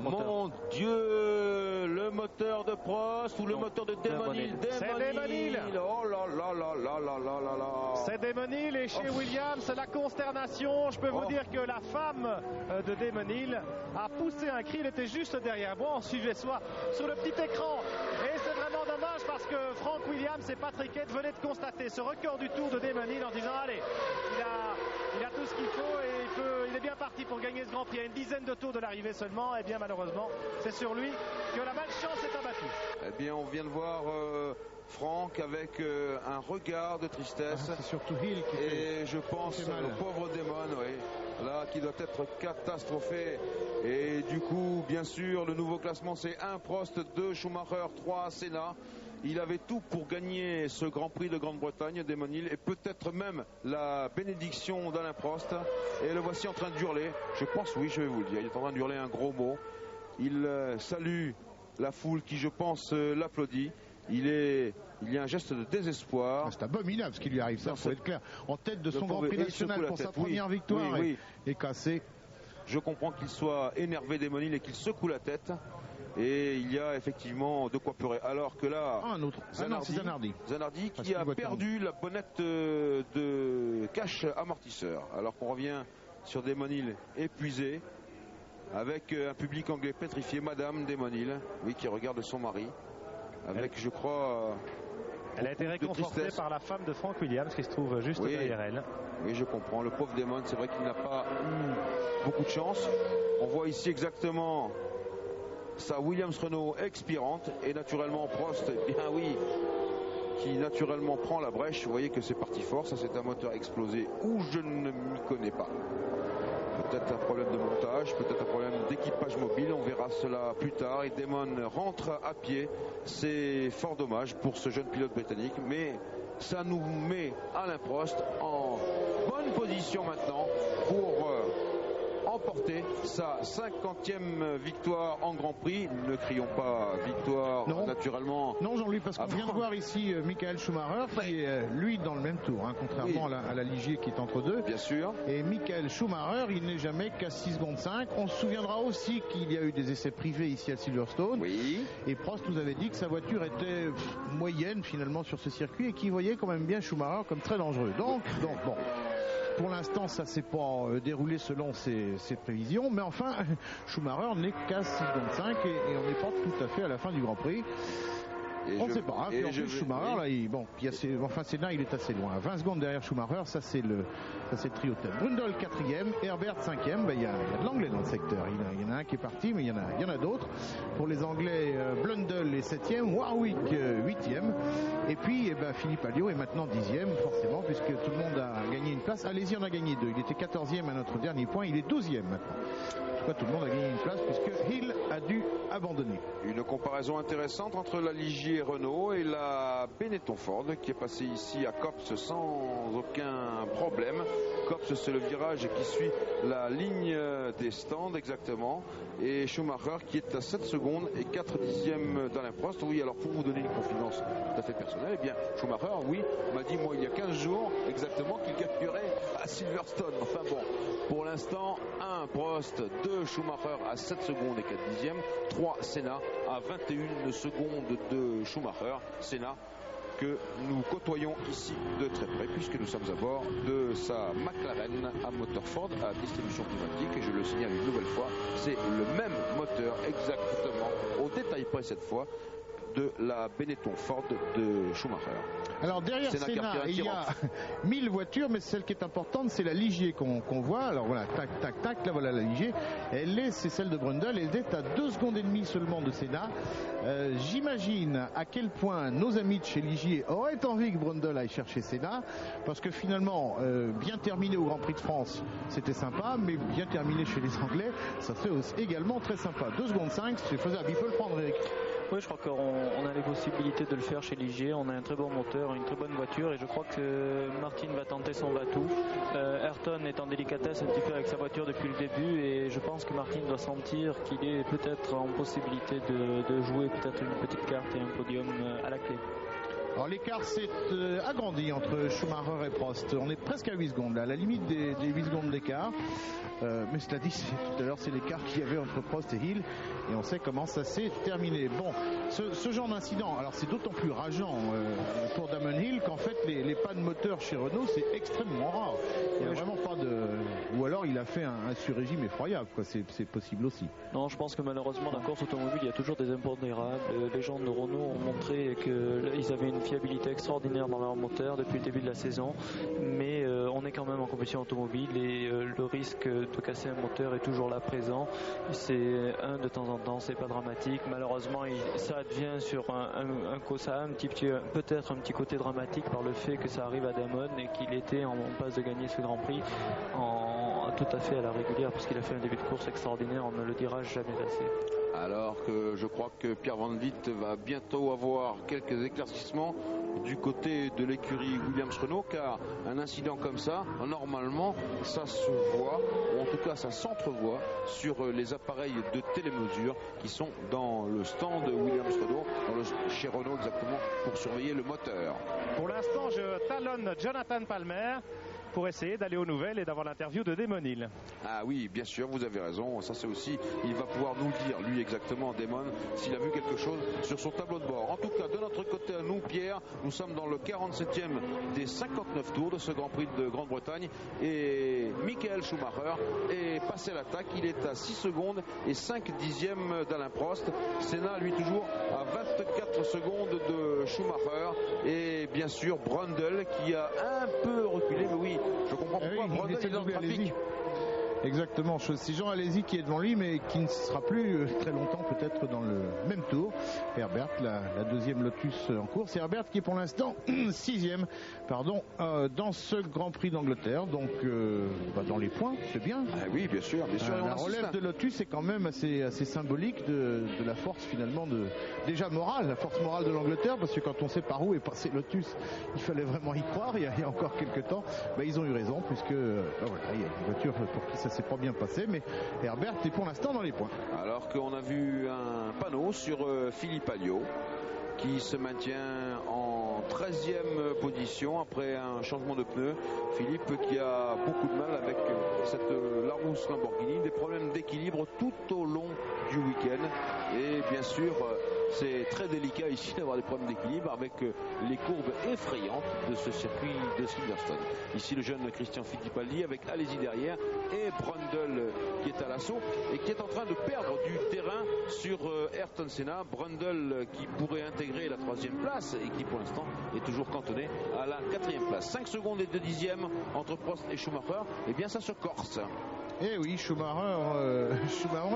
Mon Dieu, le moteur de Prost ou le moteur de Damon Hill? C'est Damon Hill. Oh là là là là là là là là. C'est Damon Hill, et chez Williams, la consternation. Je peux vous dire que la femme de Damon Hill a poussé un cri, elle était juste derrière moi, on suivait ça sur le petit écran. Et c'est vraiment dommage parce que Frank Williams et Patrick Head venaient de constater ce record du tour de Damon Hill en disant allez, il a tout ce qu'il faut et il est bien parti pour gagner ce Grand Prix. À une dizaine de tours de l'arrivée seulement, et bien malheureusement, c'est sur lui que la malchance est abattue. Eh bien, on vient de voir Franck avec un regard de tristesse. C'est surtout Hill qui Et je pense au pauvre Damon, oui, là, qui doit être catastrophé. Et du coup, bien sûr, le nouveau classement, c'est 1 Prost, 2 Schumacher, 3 Senna. Il avait tout pour gagner ce Grand Prix de Grande-Bretagne, Damon Hill, et peut-être même la bénédiction d'Alain Prost. Et le voici en train d'hurler. Je pense, oui, je vais vous le dire, il est en train d'hurler un gros mot. Il salue la foule qui, je pense, l'applaudit. Il y a un geste de désespoir. C'est abominable ce qui lui arrive, ça, faut être clair. En tête de son Grand Prix national pour sa première victoire, est cassé. Je comprends qu'il soit énervé, Damon Hill, et qu'il secoue la tête. Et il y a effectivement de quoi pleurer. Alors que là, Zanardi qui a perdu la bonnette de cache amortisseur. Alors qu'on revient sur Damon Hill épuisé, avec un public anglais pétrifié. Madame Damon Hill, oui, qui regarde son mari avec, je crois, elle a été réconfortée par la femme de Frank Williams qui se trouve juste derrière elle. Oui, je comprends. Le pauvre Damon, c'est vrai qu'il n'a pas eu beaucoup de chance. On voit ici exactement sa Williams Renault expirante, et naturellement Prost, eh bien oui, qui naturellement prend la brèche. Vous voyez que c'est parti fort. Ça, c'est un moteur explosé ou je ne m'y connais pas. Peut-être un problème de montage, peut-être un problème d'équipage mobile, on verra cela plus tard. Et Damon rentre à pied. C'est fort dommage pour ce jeune pilote britannique, mais ça nous met Alain Prost en bonne position maintenant pour emporter sa 50e victoire en Grand Prix. Ne crions pas victoire, naturellement. Non, Jean-Louis, parce qu'on vient de voir ici Michael Schumacher qui est lui dans le même tour, hein, contrairement à la Ligier qui est entre deux. Bien sûr. Et Michael Schumacher, il n'est jamais qu'à 6 secondes 5. On se souviendra aussi qu'il y a eu des essais privés ici à Silverstone. Oui. Et Prost nous avait dit que sa voiture était moyenne finalement sur ce circuit et qu'il voyait quand même bien Schumacher comme très dangereux. Donc bon. Pour l'instant, ça ne s'est pas déroulé selon ses prévisions, mais enfin, Schumacher n'est qu'à 6 secondes 5 et on n'est pas tout à fait à la fin du Grand Prix. On ne sait pas. Hein, en plus, Schumacher, là, Senna, il est assez loin. 20 secondes derrière Schumacher, ça c'est le trio tête. Brundle 4e, Herbert 5e. Il y a de l'anglais dans le secteur. Il y en a un qui est parti, mais il y en a d'autres. Pour les Anglais, Blundell est 7e, Warwick 8e. Et puis, Philippe Alliot est maintenant 10e, forcément, puisque tout le monde a une place. Allez-y, on a gagné 2. Il était 14e à notre dernier point, il est 12e maintenant. En tout cas, tout le monde a gagné une place puisque Hill a dû abandonner. Une comparaison intéressante entre la Ligier Renault et la Benetton Ford qui est passée ici à Copse sans aucun problème. Copse, c'est le virage qui suit la ligne des stands exactement. Et Schumacher qui est à 7 secondes et 4 dixièmes d'Alain Prost. Oui, alors pour vous donner une confidence tout à fait personnelle, eh bien Schumacher, oui, m'a dit moi il y a 15 jours exactement qu'il gagnerait à Silverstone. Enfin bon, pour l'instant, 1 Prost, 2 Schumacher à 7 secondes et 4 dixièmes, 3 Senna à 21 secondes de Schumacher. Senna que nous côtoyons ici de très près puisque nous sommes à bord de sa McLaren à moteur Ford à distribution pneumatique et je le signale une nouvelle fois, c'est le même moteur exactement au détail près cette fois de la Benetton Ford de Schumacher. Alors derrière Senna, il y a 1000 voitures, mais celle qui est importante, c'est la Ligier qu'on voit. Alors voilà, tac, tac, tac, là voilà la Ligier. C'est celle de Brundle, elle est à 2 secondes et demie seulement de Senna. J'imagine à quel point nos amis de chez Ligier auraient envie que Brundle aille chercher Senna, parce que finalement, bien terminé au Grand Prix de France, c'était sympa, mais bien terminé chez les Anglais, ça fait aussi également très sympa. 2 secondes 5, c'est faisable, il faut le prendre Eric. Oui, je crois qu'on a les possibilités de le faire chez Ligier. On a un très bon moteur, une très bonne voiture et je crois que Martin va tenter son va-tout. Ayrton est en délicatesse un petit peu avec sa voiture depuis le début et je pense que Martin doit sentir qu'il est peut-être en possibilité de jouer peut-être une petite carte et un podium à la clé. Alors l'écart s'est agrandi entre Schumacher et Prost. On est presque à 8 secondes, là, à la limite des 8 secondes d'écart. Mais cela dit, tout à l'heure, c'est l'écart qu'il y avait entre Prost et Hill. Et on sait comment ça s'est terminé. Bon, ce genre d'incident, alors c'est d'autant plus rageant pour Damon Hill qu'en fait, les pannes moteurs chez Renault, c'est extrêmement rare. Il n'y a vraiment pas de... Ou alors, il a fait un sur-régime effroyable, quoi. C'est possible aussi. Non, je pense que malheureusement, dans la course automobile, il y a toujours des impondérables. Les gens de Renault ont montré qu'ils avaient une fiabilité extraordinaire dans leur moteur depuis le début de la saison. Mais on est quand même en compétition automobile et le risque de casser un moteur est toujours là présent. C'est de temps en temps, c'est pas dramatique. Malheureusement, ça devient sur ça a peut-être un petit côté dramatique par le fait que ça arrive à Damon et qu'il était en passe de gagner ce Grand Prix tout à fait à la régulière parce qu'il a fait un début de course extraordinaire, on ne le dira jamais assez. Alors que je crois que Pierre Van Vliet va bientôt avoir quelques éclaircissements du côté de l'écurie Williams-Renault, car un incident comme ça, normalement, ça se voit, ou en tout cas ça s'entrevoit sur les appareils de télémesure qui sont dans le stand de Williams-Renault, chez Renault exactement, pour surveiller le moteur. Pour l'instant, je talonne Jonathan Palmer pour essayer d'aller aux nouvelles et d'avoir l'interview de Damon Hill. Ah oui, bien sûr, vous avez raison. Ça, c'est aussi, il va pouvoir nous le dire, lui exactement, Damon, s'il a vu quelque chose sur son tableau de bord. En tout cas, de notre côté à nous, Pierre, nous sommes dans le 47e des 59 tours de ce Grand Prix de Grande-Bretagne et Michael Schumacher est passé à l'attaque. Il est à 6 secondes et 5 dixièmes d'Alain Prost. Senna, lui, toujours à 24 secondes de Schumacher et bien sûr Brundle qui a un peu reculé, mais oui, je comprends pourquoi Brundle est dans le trafic. Exactement, c'est Jean Alesi qui est devant lui, mais qui ne sera plus très longtemps peut-être dans le même tour. Herbert, la deuxième Lotus en course. Herbert qui est pour l'instant 6e dans ce Grand Prix d'Angleterre. Donc dans les points, c'est bien. Ah oui, bien sûr. La relève de Lotus est quand même assez symbolique de la force finalement déjà morale, la force morale de l'Angleterre, parce que quand on sait par où est passé Lotus, il fallait vraiment y croire. Il y a encore quelques temps, ils ont eu raison, puisque voilà, il y a une voiture pour qui ça s'est pas bien passé, mais Herbert est pour l'instant dans les points. Alors qu'on a vu un panneau sur Philippe Alliot qui se maintient en 13e position après un changement de pneu. Philippe qui a beaucoup de mal avec cette Larousse Lamborghini, des problèmes d'équilibre tout au long du week-end et bien sûr c'est très délicat ici d'avoir des problèmes d'équilibre avec les courbes effrayantes de ce circuit de Silverstone. Ici le jeune Christian Fittipaldi avec Alesi derrière et Brundle qui est à l'assaut et qui est en train de perdre du terrain sur Ayrton Senna. Brundle qui pourrait intégrer la 3e place et qui pour l'instant est toujours cantonné à la 4e place. 5 secondes et 2 dixièmes entre Prost et Schumacher. Et bien ça se corse. Eh oui, Schumacher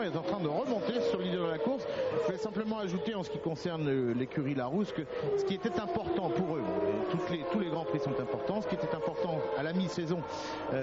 est en train de remonter sur le leader de la course. Je vais simplement ajouter en ce qui concerne l'écurie Larousse que ce qui était important pour eux, tous les grands prix sont importants, ce qui était important à la mi-saison,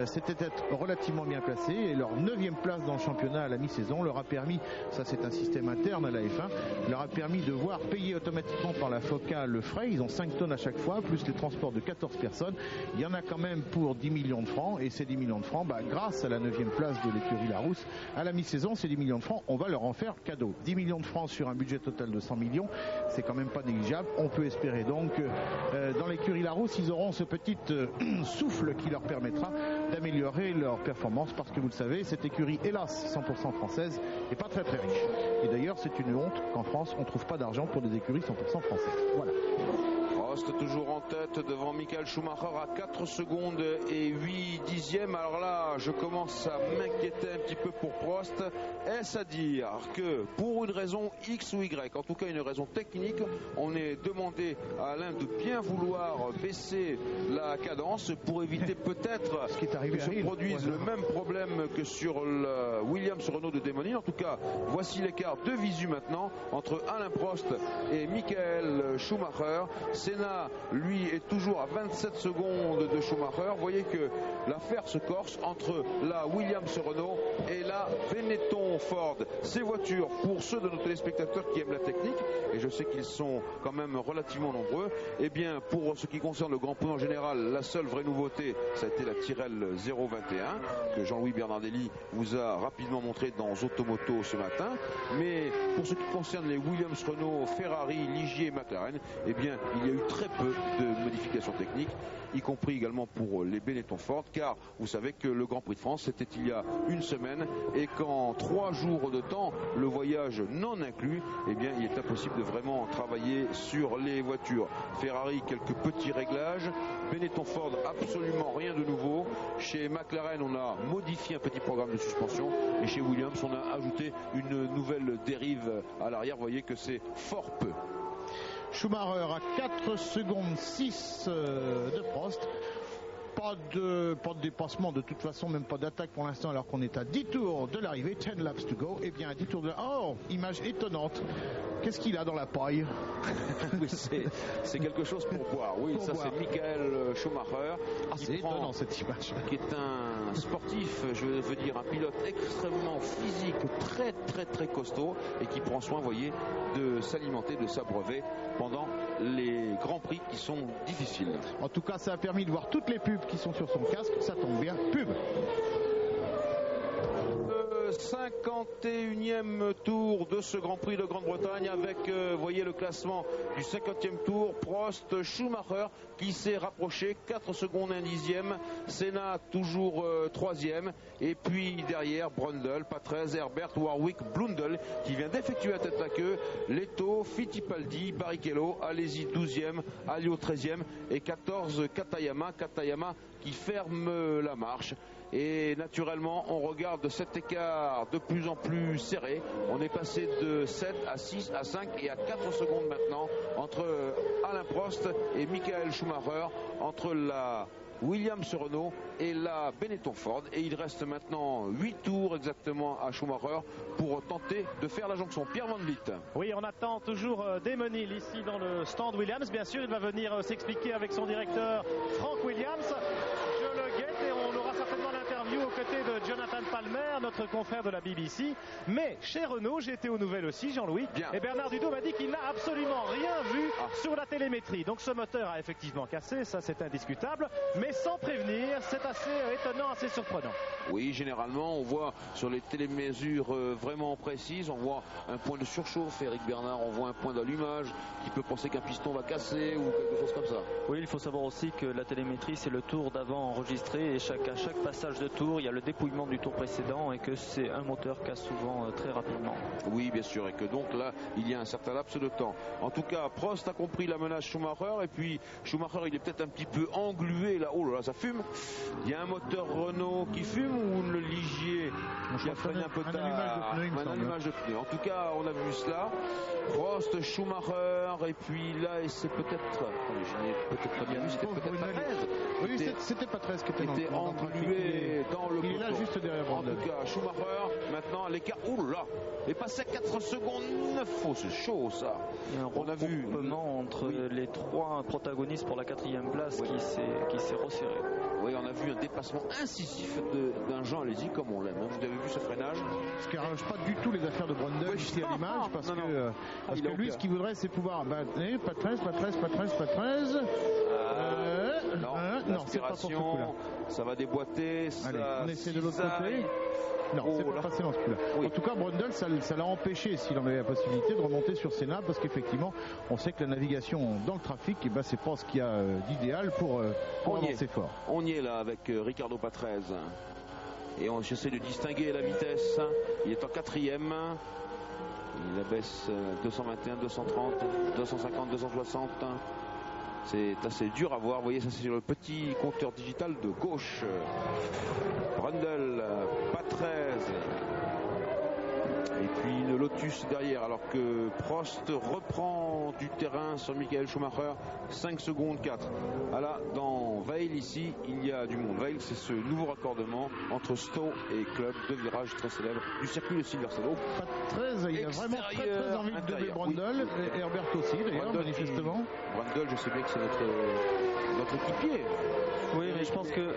c'était être relativement bien placé. Et leur 9e place dans le championnat à la mi-saison leur a permis, ça c'est un système interne à la F1, leur a permis de voir payer automatiquement par la FOCA le frais. Ils ont 5 tonnes à chaque fois, plus les transports de 14 personnes. Il y en a quand même pour 10 millions de francs. Et ces 10 millions de francs, grâce à la 9e place de l'écurie Larousse, à la mi-saison, ces 10 millions de francs, on va leur en faire cadeau. 10 millions de francs sur un budget total de 100 millions, c'est quand même pas négligeable. On peut espérer donc dans l'écurie Larousse, ils auront ce petit souffle qui leur permettra d'améliorer leur performance, parce que vous le savez, cette écurie, hélas 100% française, n'est pas très très riche. Et d'ailleurs, c'est une honte qu'en France, on ne trouve pas d'argent pour des écuries 100% françaises. Voilà. Prost toujours en tête devant Michael Schumacher à 4 secondes et 8 dixièmes. Alors là, je commence à m'inquiéter un petit peu pour Prost. Est-ce à dire que pour une raison X ou Y, en tout cas une raison technique, on est demandé à Alain de bien vouloir baisser la cadence pour éviter peut-être que se produise le même problème que sur le Williams Renault de Démonine. En tout cas, voici l'écart de visu maintenant entre Alain Prost et Michael Schumacher. Senna, lui, est toujours à 27 secondes de Schumacher. Vous voyez que l'affaire se corse entre la Williams Renault et la Benetton Ford. Ces voitures, pour ceux de nos téléspectateurs qui aiment la technique, et je sais qu'ils sont quand même relativement nombreux, eh bien, pour ce qui concerne le Grand Prix en général, la seule vraie nouveauté, ça a été la Tyrrell 021, que Jean-Louis Bernardelli vous a rapidement montré dans Automoto ce matin. Mais pour ce qui concerne les Williams Renault, Ferrari, Ligier et McLaren, eh bien, il y a eu très peu de modifications techniques, y compris également pour les Benetton Ford, car vous savez que le Grand Prix de France, c'était il y a une semaine, et qu'en 3 jours de temps, le voyage non inclus, eh bien, il est impossible de vraiment travailler sur les voitures. Ferrari, quelques petits réglages. Benetton Ford, absolument rien de nouveau. Chez McLaren, on a modifié un petit programme de suspension, et chez Williams, on a ajouté une nouvelle dérive à l'arrière. Vous voyez que c'est fort peu. Schumacher à 4 secondes 6 de Prost. Pas de dépassement, de toute façon, même pas d'attaque pour l'instant, alors qu'on est à 10 tours de l'arrivée, 10 laps to go. Eh bien, à 10 tours de... Oh, image étonnante. Qu'est-ce qu'il a dans la paille? Oui, c'est quelque chose pour boire. Oui, pour ça boire. C'est Michael Schumacher. C'est étonnant cette image. Qui est un sportif, je veux dire, un pilote extrêmement physique, très très très costaud, et qui prend soin, vous voyez, de s'alimenter, de s'abreuver pendant les grands prix qui sont difficiles. En tout cas, ça a permis de voir toutes les pubs qui sont sur son casque. Ça tombe bien, pub. 51e tour de ce Grand Prix de Grande-Bretagne avec, voyez le classement du 50e tour, Prost, Schumacher qui s'est rapproché, 4 secondes 1 dixième, Senna toujours 3e, et puis derrière Brundle, Patrese, Herbert, Warwick, Blundell qui vient d'effectuer la tête à queue, Leto, Fittipaldi, Barrichello, Alesi 12e, Alliot 13e et 14 Katayama qui ferme la marche. Et naturellement, on regarde cet écart de plus en plus serré. On est passé de 7 à 6 à 5 et à 4 secondes maintenant entre Alain Prost et Michael Schumacher, entre la Williams Renault et la Benetton Ford. Et il reste maintenant 8 tours exactement à Schumacher pour tenter de faire la jonction. Pierre Van Vliet. Oui, on attend toujours Démonil ici dans le stand Williams. Bien sûr, il va venir s'expliquer avec son directeur Frank Williams. Je le guette et on aura certainement l'interview aux côtés de Jonathan Palmer, notre confrère de la BBC. Mais chez Renault, j'ai été aux nouvelles aussi, Jean-Louis. Bien. Et Bernard Dudot m'a dit qu'il n'a absolument rien vu sur la télémétrie. Donc ce moteur a effectivement cassé, ça c'est indiscutable. Mais sans prévenir, c'est assez étonnant, assez surprenant. Oui, généralement, on voit sur les télémesures vraiment précises, on voit un point de surchauffe, Eric Bernard, on voit un point d'allumage qui peut penser qu'un piston va casser ou quelque chose comme ça. Oui, il faut savoir aussi que la télémétrie, c'est le tour d'avant enregistré et à chaque passage de tour, il y a le dépouillement du tour précédent et que c'est un moteur qui casse souvent très rapidement. Oui, bien sûr, et que donc là, il y a un certain laps de temps. En tout cas, Prost a compris la menace Schumacher, et puis Schumacher, il est peut-être un petit peu englué là. Oh là là, ça fume. Il y a un moteur Renault qui fume ou le Ligier qui a freiné un peu tard. Un allumage de pneu. En tout cas, on a vu cela. Prost, Schumacher, et puis là, et c'est peut-être. Je n'ai peut-être pas bien vu, c'était peut-être Patrese. Oui, c'était Patrese qui était englué dans le il est là juste derrière. En tout cas, Schumacher, maintenant, l'écart. Oh là, est passé à 4 secondes 9. Oh, c'est chaud ça. On a vu entre les 3 protagonistes pour la 4e place qui s'est resserré. Oui, on a vu un dépassement incisif d'un Jean Alesi comme on l'aime. Vous avez vu ce freinage? Ce qui n'arrange pas du tout les affaires de Brundle ici à l'image, parce que lui, ce qu'il voudrait, c'est pouvoir pas 13. Non, c'est pas pour ce coup-là. Ça va déboîter. Allez, on essaie de l'autre côté. Non, c'est pas passé dans ce coup-là. Oui. En tout cas, Brundle, ça l'a empêché, s'il en avait la possibilité, de remonter sur Senna, parce qu'effectivement, on sait que la navigation dans le trafic, c'est pas ce qu'il y a d'idéal pour avancer fort. On y est là avec Ricardo Patrese. Et j'essaie de distinguer la vitesse. Il est en 4e. Il abaisse 221, 230, 250, 260. C'est assez dur à voir. Vous voyez, ça c'est sur le petit compteur digital de gauche. Brundle, Patrese. Et puis une Lotus derrière, alors que Prost reprend du terrain sur Michael Schumacher. 5 secondes 4. Là, dans Weil ici, il y a du monde. Weil, c'est ce nouveau raccordement entre Stowe et Club, deux virages très célèbres du circuit de Silverstone. Patrese, il a vraiment très envie de doubler Brundle, et Herbert aussi d'ailleurs, manifestement. Brundle, je sais bien que c'est notre équipier. Oui, mais je pense que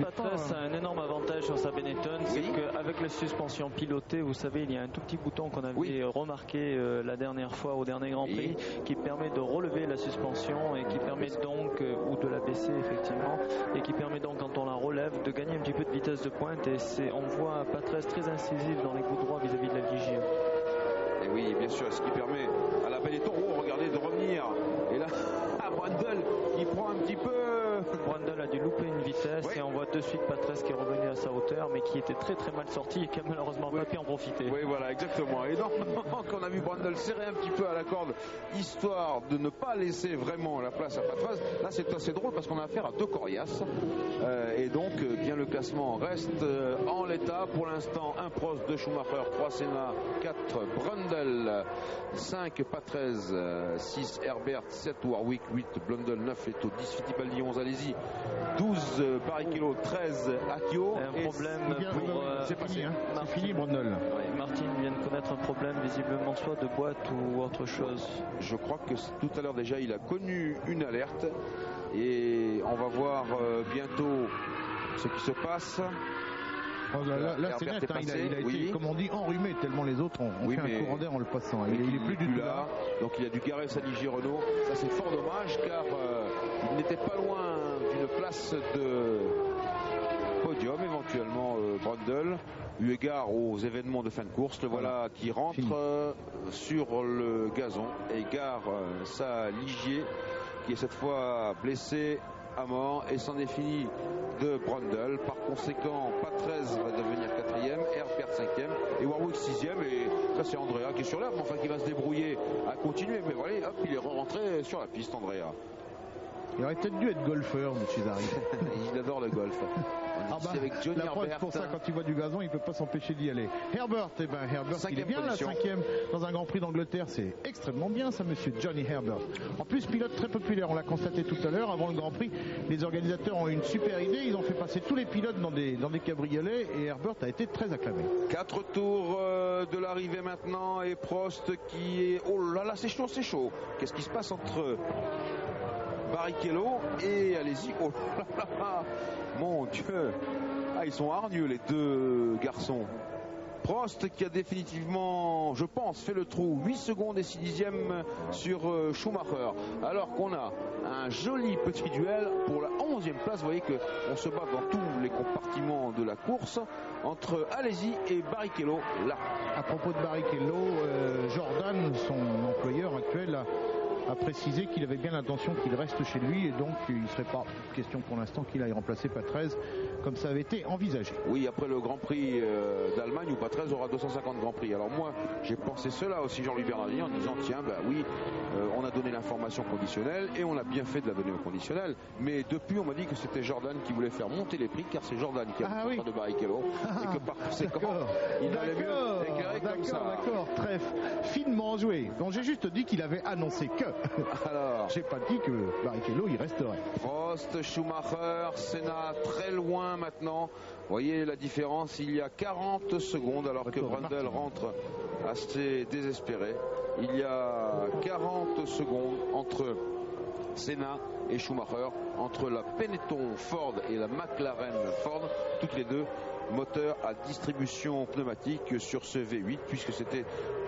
Patrese a un énorme avantage sur sa Benetton, c'est qu'avec la suspension pilotée, vous savez, il y a un tout petit bouton qu'on avait remarqué la dernière fois au dernier Grand Prix, qui permet de relever la suspension et qui permet donc, ou de la baisser effectivement, et qui permet donc quand on la relève de gagner un petit peu de vitesse de pointe, et on voit Patrese très incisif dans les coups droits vis-à-vis de la vigie. Et oui, bien sûr, ce qui permet à la Benetton, regardez, de revenir. Et là, Brundle qui prend un petit peu. Brundle a dû louper une vitesse et on voit de suite Patrese qui est revenu à sa hauteur, mais qui était très très mal sorti et qui a malheureusement pas pu en profiter. Oui, voilà, exactement. Et donc, on a vu Brundle serrer un petit peu à la corde, histoire de ne pas laisser vraiment la place à Patrese. Là, c'est assez drôle parce qu'on a affaire à deux coriaces. Et donc, bien le classement reste en l'état. Pour l'instant, 1 Prost, 2 Schumacher, 3 Senna, 4 Brundle, 5 Patrese, 6 Herbert, 7 Warwick, 8 Blundell, 9 Leto, 10 Fittipaldi, 11 Alesi, 12 Barrichello, 13 Akio. Un problème pour. C'est fini, hein. C'est fini, Brundle. Martin vient de connaître un problème visiblement, soit de boîte ou autre chose. Je crois que tout à l'heure déjà il a connu une alerte et on va voir bientôt ce qui se passe. Là c'est net, il a été, comme on dit, enrhumé tellement les autres ont fait un courant d'air en le passant. Il est plus du tout là. Donc il a dû garer sa Ligier Renault. Ça c'est fort dommage car il n'était pas loin d'une place de podium éventuellement Brundle, eu égard aux événements de fin de course. Le voilà qui rentre sur le gazon et gare sa Ligier qui est cette fois blessé à mort, et c'en est fini de Brundle. Par conséquent, Patrese va devenir 4e, Herbert 5e et Warwick 6e, et ça c'est Andrea qui est sur l'herbe, enfin qui va se débrouiller à continuer, mais voilà, hop, il est rentré sur la piste, Andrea. Il aurait peut-être dû être golfeur, M. Zari. Il adore le golf. Avec Johnny Herbert, pour ça, quand il voit du gazon, il ne peut pas s'empêcher d'y aller. Herbert, il est bien là, 5e dans un Grand Prix d'Angleterre. C'est extrêmement bien ça, monsieur Johnny Herbert. En plus, pilote très populaire, on l'a constaté tout à l'heure. Avant le Grand Prix, les organisateurs ont eu une super idée. Ils ont fait passer tous les pilotes dans des cabriolets et Herbert a été très acclamé. 4 tours de l'arrivée maintenant et Prost qui est... Oh là là, c'est chaud. Qu'est-ce qui se passe entre Barrichello et Alesi? Oh là là, mon Dieu. Ils sont hargneux les deux garçons. Prost qui a définitivement, je pense, fait le trou. 8 secondes et 6 dixièmes sur Schumacher. Alors qu'on a un joli petit duel pour la 11e place. Vous voyez qu'on se bat dans tous les compartiments de la course entre Alesi et Barrichello là. À propos de Barrichello, Jordan, son employeur actuel, a précisé qu'il avait bien l'intention qu'il reste chez lui et donc il ne serait pas question pour l'instant qu'il aille remplacer Patrese comme ça avait été envisagé. Oui, après le Grand Prix d'Allemagne où Patrese aura 250 Grands Prix. Alors moi j'ai pensé cela aussi, Jean-Louis Bernardini, en disant tiens on a donné l'information conditionnelle et on a bien fait de la donner au conditionnel, mais depuis on m'a dit que c'était Jordan qui voulait faire monter les prix car c'est Jordan qui a le contrat de Barrichello et que par conséquent il valait mieux éclairer comme ça. D'accord, très finement joué. Donc j'ai juste dit qu'il avait annoncé que. Alors, j'ai pas dit que Barrichello il resterait. Prost, Schumacher, Senna très loin maintenant. Vous voyez la différence, il y a 40 secondes alors que Brundle rentre assez désespéré. Il y a 40 secondes entre Senna et Schumacher, entre la Benetton Ford et la McLaren Ford, toutes les deux moteur à distribution pneumatique sur ce V8, puisque c'était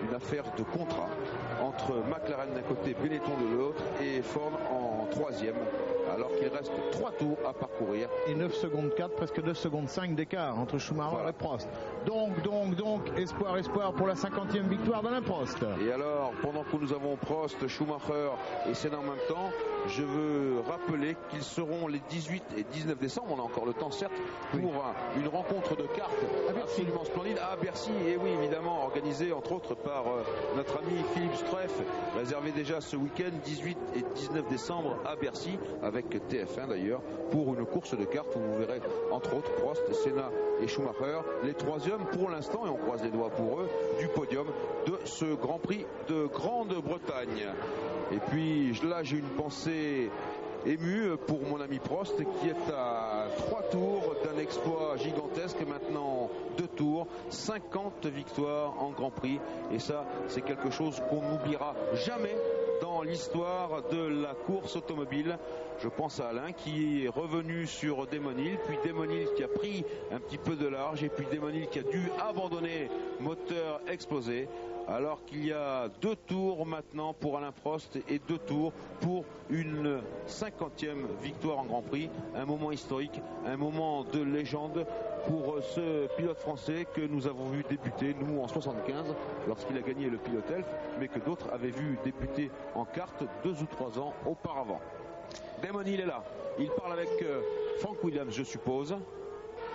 une affaire de contrat entre McLaren d'un côté, Benetton de l'autre et Ford en troisième, alors qu'il reste 3 tours à parcourir. Et 9 secondes 4, presque 2 secondes 5 d'écart entre Schumacher et Prost. Donc, espoir pour la 50e victoire d'Alain Prost. Et alors, pendant que nous avons Prost, Schumacher et Senna en même temps, je veux rappeler qu'ils seront les 18 et 19 décembre, on a encore le temps certes, pour une rencontre de cartes absolument splendide à Bercy, et oui évidemment organisée entre autres par notre ami Philippe Streff, réservé déjà ce week-end 18 et 19 décembre à Bercy, avec TF1 d'ailleurs, pour une course de cartes où vous verrez entre autres Prost, Senna et Schumacher, les troisièmes pour l'instant, et on croise les doigts pour eux, du podium de ce Grand Prix de Grande-Bretagne. Et puis là j'ai une pensée ému pour mon ami Prost qui est à 3 tours d'un exploit gigantesque, maintenant 2 tours, 50 victoires en Grand Prix, et ça c'est quelque chose qu'on n'oubliera jamais dans l'histoire de la course automobile. Je pense à Alain qui est revenu sur Damon Hill, puis Damon Hill qui a pris un petit peu de large, et puis Damon Hill qui a dû abandonner, moteur explosé. Alors qu'il y a 2 tours maintenant pour Alain Prost et 2 tours pour une 50e victoire en Grand Prix. Un moment historique, un moment de légende pour ce pilote français que nous avons vu débuter, nous en 75, lorsqu'il a gagné le Pilote Elf, mais que d'autres avaient vu débuter en kart 2 ou 3 ans auparavant. Damon Hill est là, il parle avec Frank Williams, je suppose.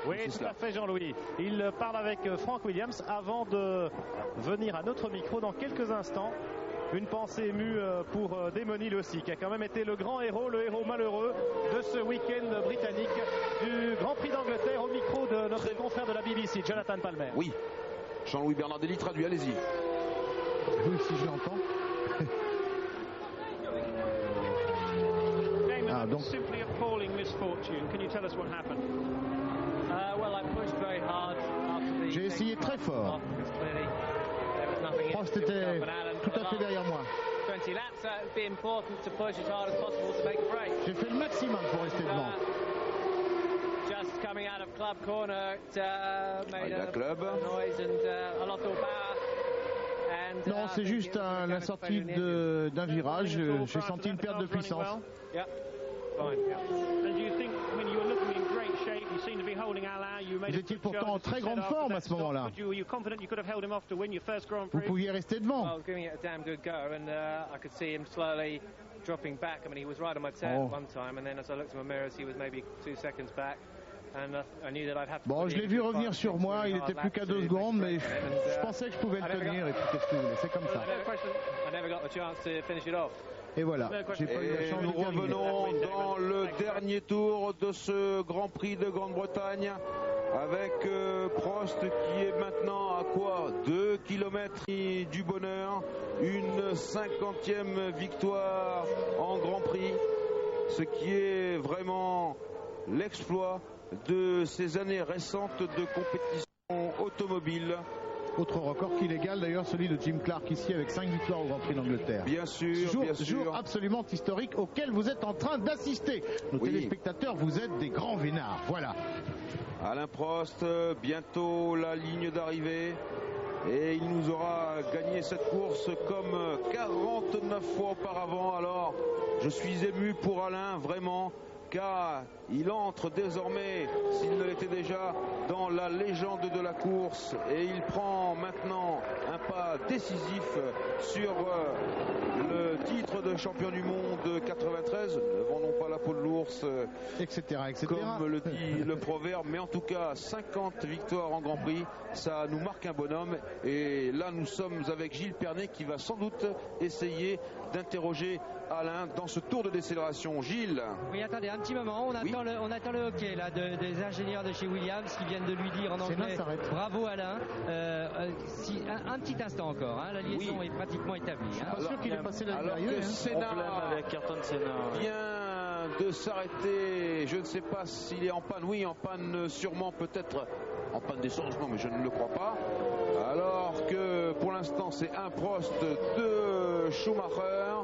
Oui, tout à fait Jean-Louis. Il parle avec Frank Williams avant de venir à notre micro dans quelques instants. Une pensée émue pour Damon Hill aussi, qui a quand même été le grand héros, le héros malheureux de ce week-end britannique du Grand Prix d'Angleterre, au micro de notre confrère de la BBC, Jonathan Palmer. Oui, Jean-Louis Bernardelli traduit, allez-y. Oui, si je l'entends. Donc... Simply appalling misfortune. Can you tell us what happened? J'ai essayé très fort. Prost était tout à fait derrière moi. J'ai fait le maximum pour rester devant. Non, c'est juste à la sortie d'un virage, j'ai senti une perte de puissance. Vous étiez pourtant en très grande forme à ce moment-là. Vous pouviez rester devant. Oh. Bon, je l'ai vu revenir sur moi, il n'était plus qu'à 2 secondes, mais je pensais que je pouvais le tenir, et puis qu'est-ce que vous voulez, c'est comme ça. Et voilà, j'ai pas eu la chance de nous revenons dans le dernier tour de ce Grand Prix de Grande-Bretagne avec Prost qui est maintenant à quoi 2 km du bonheur, une 50e victoire en Grand Prix, ce qui est vraiment l'exploit de ces années récentes de compétition automobile. Autre record qu'il égale d'ailleurs, celui de Jim Clark ici avec 5 victoires au Grand Prix d'Angleterre. Bien sûr, bien sûr. Jour absolument historique auquel vous êtes en train d'assister. Nos téléspectateurs, vous êtes des grands vénards. Voilà. Alain Prost, bientôt la ligne d'arrivée. Et il nous aura gagné cette course comme 49 fois auparavant. Alors, je suis ému pour Alain, vraiment. Car il entre désormais, s'il ne l'était déjà, dans la légende de la course, et il prend maintenant un pas décisif sur le titre de champion du monde 93. Ne vendons pas la peau de l'ours, etc., comme le dit le proverbe, mais en tout cas 50 victoires en Grand Prix, ça nous marque un bonhomme. Et là nous sommes avec Gilles Pernet qui va sans doute essayer d'interroger Alain dans ce tour de décélération. Gilles. Oui, attendez un petit moment, on attend le hockey là des ingénieurs de chez Williams qui viennent de lui dire en anglais bravo Alain. Un petit instant encore, hein, la liaison est pratiquement établie. Je suis pas sûr qu'il est passé la ligne. Senna vient de s'arrêter, je ne sais pas s'il est en panne, oui en panne sûrement, peut-être en panne d'essence, non mais je ne le crois pas. Alors que pour l'instant c'est un Prost, 2 Schumacher.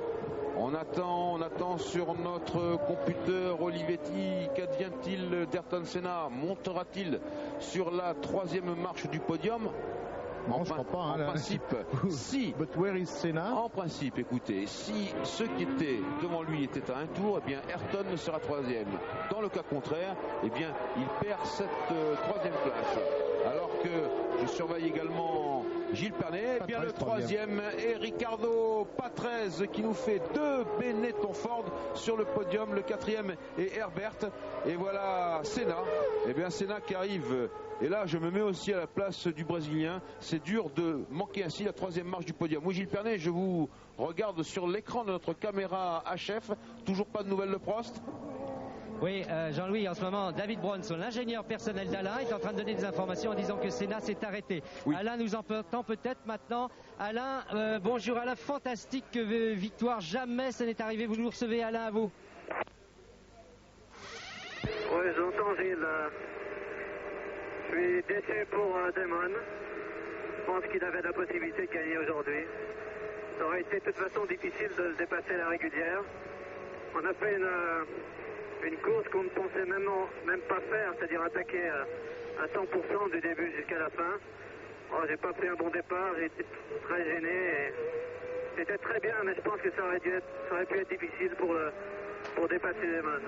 On attend sur notre computer. Olivetti, qu'advient-il d'Ayrton Senna? Montera-t-il sur la 3e marche du podium? Non, je crois pas. En principe, si. But where is Senna? En principe, écoutez, si ceux qui étaient devant lui étaient à un tour, eh bien Ayrton sera 3e. Dans le cas contraire, eh bien il perd cette 3e place. Alors que je surveille également Gilles Pernet, eh bien le 3e est Ricardo Patrese qui nous fait 2 Benetton Ford sur le podium. Le 4e est Herbert. Et voilà Senna. Eh bien Senna qui arrive. Et là, je me mets aussi à la place du Brésilien. C'est dur de manquer ainsi la 3e marche du podium. Oui, Gilles Pernet, je vous regarde sur l'écran de notre caméra HF. Toujours pas de nouvelles de Prost? Oui, Jean-Louis, en ce moment, David Bronson, l'ingénieur personnel d'Alain, est en train de donner des informations en disant que Senna s'est arrêté. Oui. Alain nous entend peut-être maintenant. Alain, bonjour Alain, fantastique victoire. Jamais ça n'est arrivé. Vous nous recevez, Alain, à vous? Oui, j'entends Gilles. Je suis déçu pour Damon. Je pense qu'il avait la possibilité de gagner aujourd'hui. Ça aurait été de toute façon difficile de le dépasser à la régulière. On a fait une course qu'on ne pensait même pas faire, c'est-à-dire attaquer à 100% du début jusqu'à la fin. Oh, j'ai pas pris un bon départ, j'ai été très gêné. C'était très bien, mais je pense que ça aurait pu être difficile pour dépasser Damon.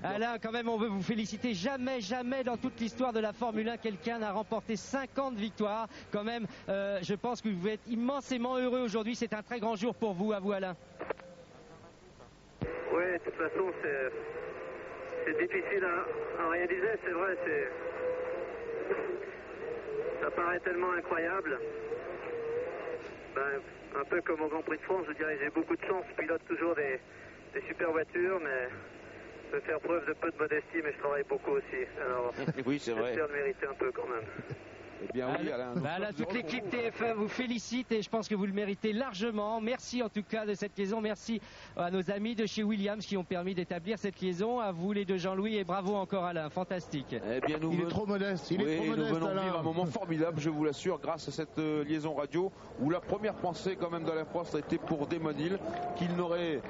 Alain, quand même, on veut vous féliciter. Jamais dans toute l'histoire de la Formule 1, quelqu'un n'a remporté 50 victoires. Quand même, je pense que vous êtes immensément heureux aujourd'hui. C'est un très grand jour pour vous, à vous, Alain. Oui, de toute façon, c'est difficile à réaliser, c'est vrai. Ça paraît tellement incroyable. Un peu comme au Grand Prix de France, je dirais, j'ai beaucoup de chance. Je pilote toujours des super voitures, mais je peux faire preuve de peu de modestie, mais je travaille beaucoup aussi. Alors, oui, c'est vrai. J'espère le mériter un peu quand même. Eh bien, oui, Alain. Alain, toute l'équipe TF1 vous félicite et je pense que vous le méritez largement. Merci en tout cas de cette liaison. Merci à nos amis de chez Williams qui ont permis d'établir cette liaison. À vous les deux, Jean-Louis, et bravo encore Alain. Fantastique. Eh bien, il est trop modeste. Nous venons vivre un moment formidable, je vous l'assure, grâce à cette liaison radio où la première pensée quand même d'Alain Prost a été pour Damon Hill, qu'il n'aurait,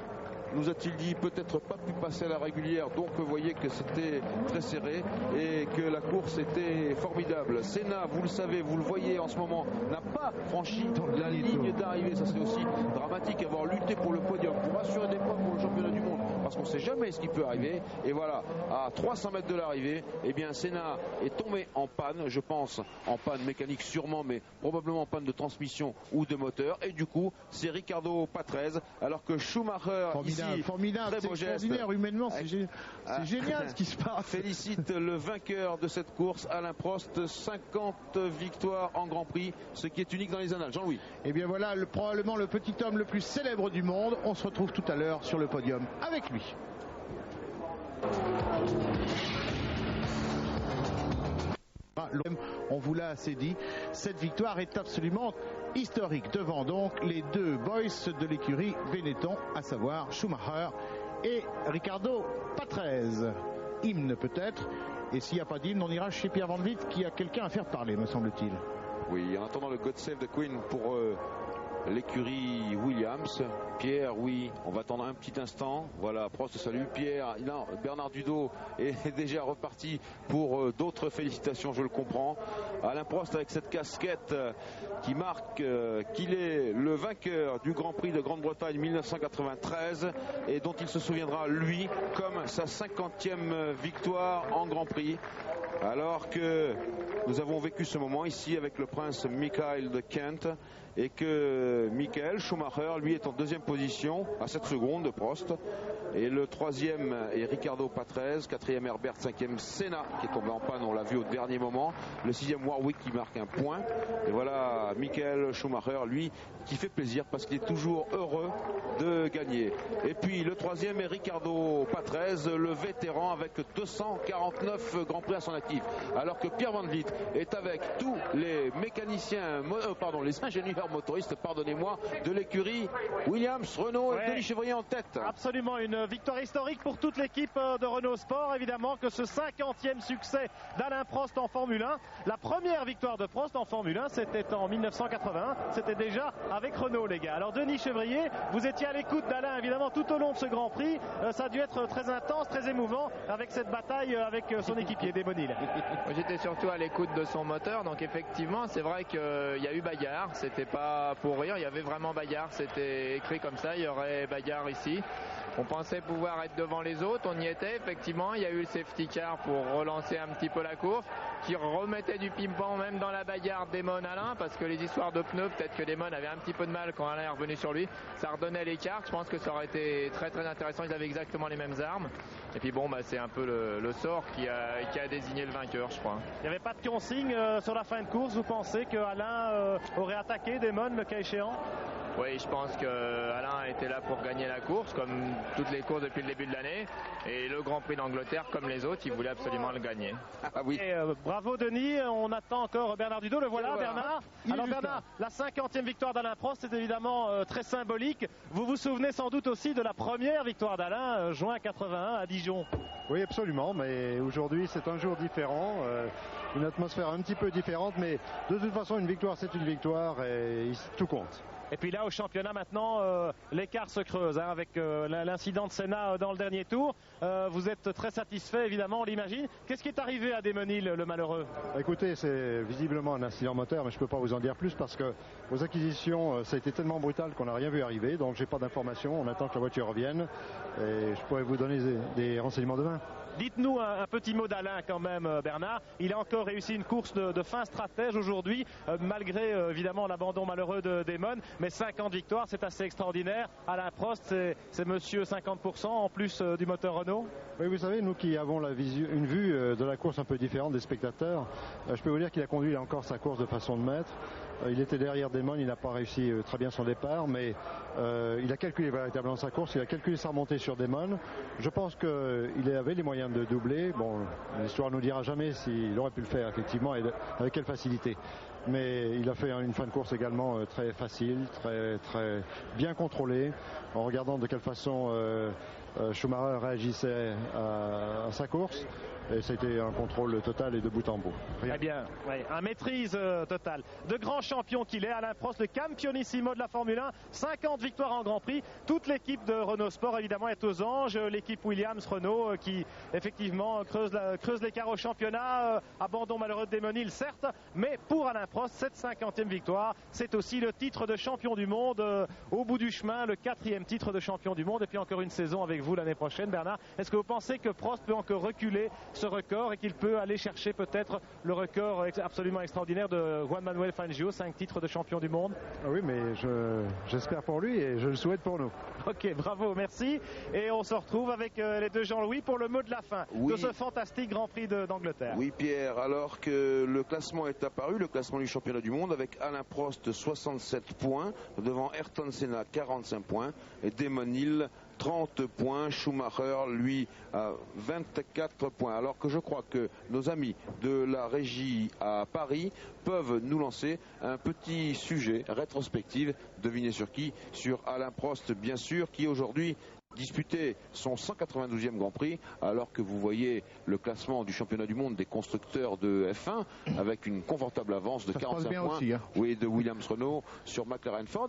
nous a-t-il dit, peut-être pas pu passer à la régulière, donc vous voyez que c'était très serré et que la course était formidable. Senna, vous le savez, vous le voyez en ce moment, n'a pas franchi la ligne d'arrivée. Ça c'est aussi dramatique, avoir lutté pour le podium, pour assurer des points pour le championnat du monde, parce qu'on ne sait jamais ce qui peut arriver. Et voilà, à 300 mètres de l'arrivée, eh bien Senna est tombé en panne, je pense, en panne mécanique sûrement, mais probablement en panne de transmission ou de moteur. Et du coup, c'est Ricardo Patrese, alors que Schumacher formidable, c'est extraordinaire humainement, c'est génial ce qui se passe. Félicite le vainqueur de cette course, Alain Prost, 50 victoires en Grand Prix, ce qui est unique dans les annales. Jean-Louis. Et bien voilà, probablement le petit homme le plus célèbre du monde. On se retrouve tout à l'heure sur le podium avec lui. On vous l'a assez dit, cette victoire est absolument historique devant donc les deux boys de l'écurie Benetton, à savoir Schumacher et Ricardo Patrese. Hymne peut-être, et s'il n'y a pas d'hymne, on ira chez Pierre Van Vliet qui a quelqu'un à faire parler, me semble-t-il. Oui, en attendant le God Save the Queen pour l'écurie Williams. Pierre, oui, on va attendre un petit instant. Voilà, Prost, salut. Pierre, non, Bernard Dudot est déjà reparti pour d'autres félicitations, je le comprends. Alain Prost avec cette casquette qui marque qu'il est le vainqueur du Grand Prix de Grande-Bretagne 1993 et dont il se souviendra, lui, comme sa 50e victoire en Grand Prix. Alors que nous avons vécu ce moment ici avec le prince Michael de Kent et que Michael Schumacher, lui, est en deuxième position à 7 secondes de Prost. Et le troisième est Ricardo Patrese, quatrième Herbert, cinquième Senna qui est tombé en panne, on l'a vu au dernier moment. Le sixième Warwick qui marque un point. Et voilà Michael Schumacher, lui, qui fait plaisir parce qu'il est toujours heureux de gagner. Et puis le troisième est Ricardo Patrese, le vétéran avec 249 Grands Prix à son actif. Alors que Pierre Van Vliet est avec tous les mécaniciens, les ingénieurs meilleur motoriste, pardonnez-moi, de l'écurie Williams, Renault et Denis Chevrier en tête. Absolument, une victoire historique pour toute l'équipe de Renault Sport. Évidemment que ce 50e succès d'Alain Prost en Formule 1, la première victoire de Prost en Formule 1, c'était en 1981, c'était déjà avec Renault, les gars. Alors Denis Chevrier, vous étiez à l'écoute d'Alain évidemment tout au long de ce Grand Prix. Ça a dû être très intense, très émouvant avec cette bataille avec son équipier Desmonil. J'étais surtout à l'écoute de son moteur, donc effectivement c'est vrai qu'il y a eu bagarre, c'était pas pour rire, il y avait vraiment bagarre, c'était écrit comme ça, il y aurait bagarre ici. On pensait pouvoir être devant les autres, on y était effectivement, il y a eu le safety car pour relancer un petit peu la course, qui remettait du ping-pong même dans la bagarre Damon-Alain, parce que les histoires de pneus, peut-être que Damon avait un petit peu de mal quand Alain est revenu sur lui, ça redonnait l'écart. Je pense que ça aurait été très très intéressant, ils avaient exactement les mêmes armes. Et puis bon, c'est un peu le sort qui a désigné le vainqueur, je crois. Il n'y avait pas de consigne sur la fin de course, vous pensez que Alain aurait attaqué Damon le cas échéant? Oui, je pense qu'Alain était là pour gagner la course, comme toutes les courses depuis le début de l'année. Et le Grand Prix d'Angleterre, comme les autres, il voulait absolument le gagner. Ah oui. Et, bravo Denis, on attend encore Bernard Dudot, le voilà Bernard. Alors Bernard, la 50e victoire d'Alain Prost, c'est évidemment très symbolique. Vous vous souvenez sans doute aussi de la première victoire d'Alain, juin 81 à Dijon. Oui, absolument, mais aujourd'hui c'est un jour différent. Une atmosphère un petit peu différente, mais de toute façon une victoire c'est une victoire et tout compte. Et puis là au championnat maintenant l'écart se creuse avec l'incident de Senna dans le dernier tour. Vous êtes très satisfait évidemment, on l'imagine. Qu'est-ce qui est arrivé à Desmonil, le malheureux? Écoutez, c'est visiblement un incident moteur, mais je ne peux pas vous en dire plus parce que aux acquisitions ça a été tellement brutal qu'on n'a rien vu arriver, donc j'ai pas d'informations, on attend que la voiture revienne et je pourrais vous donner des renseignements demain. Dites-nous un petit mot d'Alain quand même, Bernard. Il a encore réussi une course de fin stratège aujourd'hui, malgré évidemment l'abandon malheureux de Damon. Mais 50 victoires, c'est assez extraordinaire. Alain Prost, c'est monsieur 50% en plus du moteur Renault. Oui, vous savez, nous qui avons une vue de la course un peu différente des spectateurs, je peux vous dire qu'il a conduit encore sa course de façon de maître. Il était derrière Damon, il n'a pas réussi très bien son départ, mais il a calculé véritablement sa course, il a calculé sa remontée sur Damon. Je pense qu'il avait les moyens de doubler. Bon, l'histoire ne nous dira jamais s'il aurait pu le faire effectivement et avec quelle facilité. Mais il a fait une fin de course également très facile, très, très bien contrôlée, en regardant de quelle façon Schumacher réagissait à sa course. Et c'était un contrôle total et de bout en bout. Très bien, ouais, un maîtrise totale. De grand champion qu'il est, Alain Prost, le campionissimo de la Formule 1, 50 victoires en Grand Prix. Toute l'équipe de Renault Sport évidemment est aux anges. L'équipe Williams Renault qui effectivement creuse l'écart au championnat. Abandon malheureux de Desmonil certes, mais pour Alain Prost, cette 50e victoire, c'est aussi le titre de champion du monde au bout du chemin, le 4e titre de champion du monde. Et puis encore une saison avec vous l'année prochaine, Bernard. Est-ce que vous pensez que Prost peut encore reculer ce record et qu'il peut aller chercher peut-être le record absolument extraordinaire de Juan Manuel Fangio, 5 titres de champion du monde? Ah oui, mais j'espère pour lui et je le souhaite pour nous. Ok, bravo, merci. Et on se retrouve avec les deux Jean-Louis pour le mot de la fin de ce fantastique Grand Prix d'Angleterre. Oui, Pierre, alors que le classement est apparu, le classement du championnat du monde avec Alain Prost 67 points, devant Ayrton Senna 45 points et Damon Hill 30 points, Schumacher lui à 24 points. Alors que je crois que nos amis de la régie à Paris peuvent nous lancer un petit sujet rétrospective, devinez sur qui? Sur Alain Prost bien sûr, qui aujourd'hui disputait son 192e Grand Prix, alors que vous voyez le classement du championnat du monde des constructeurs de F1 avec une confortable avance de 45 points aussi, hein. Oui, de Williams Renault sur McLaren Ford.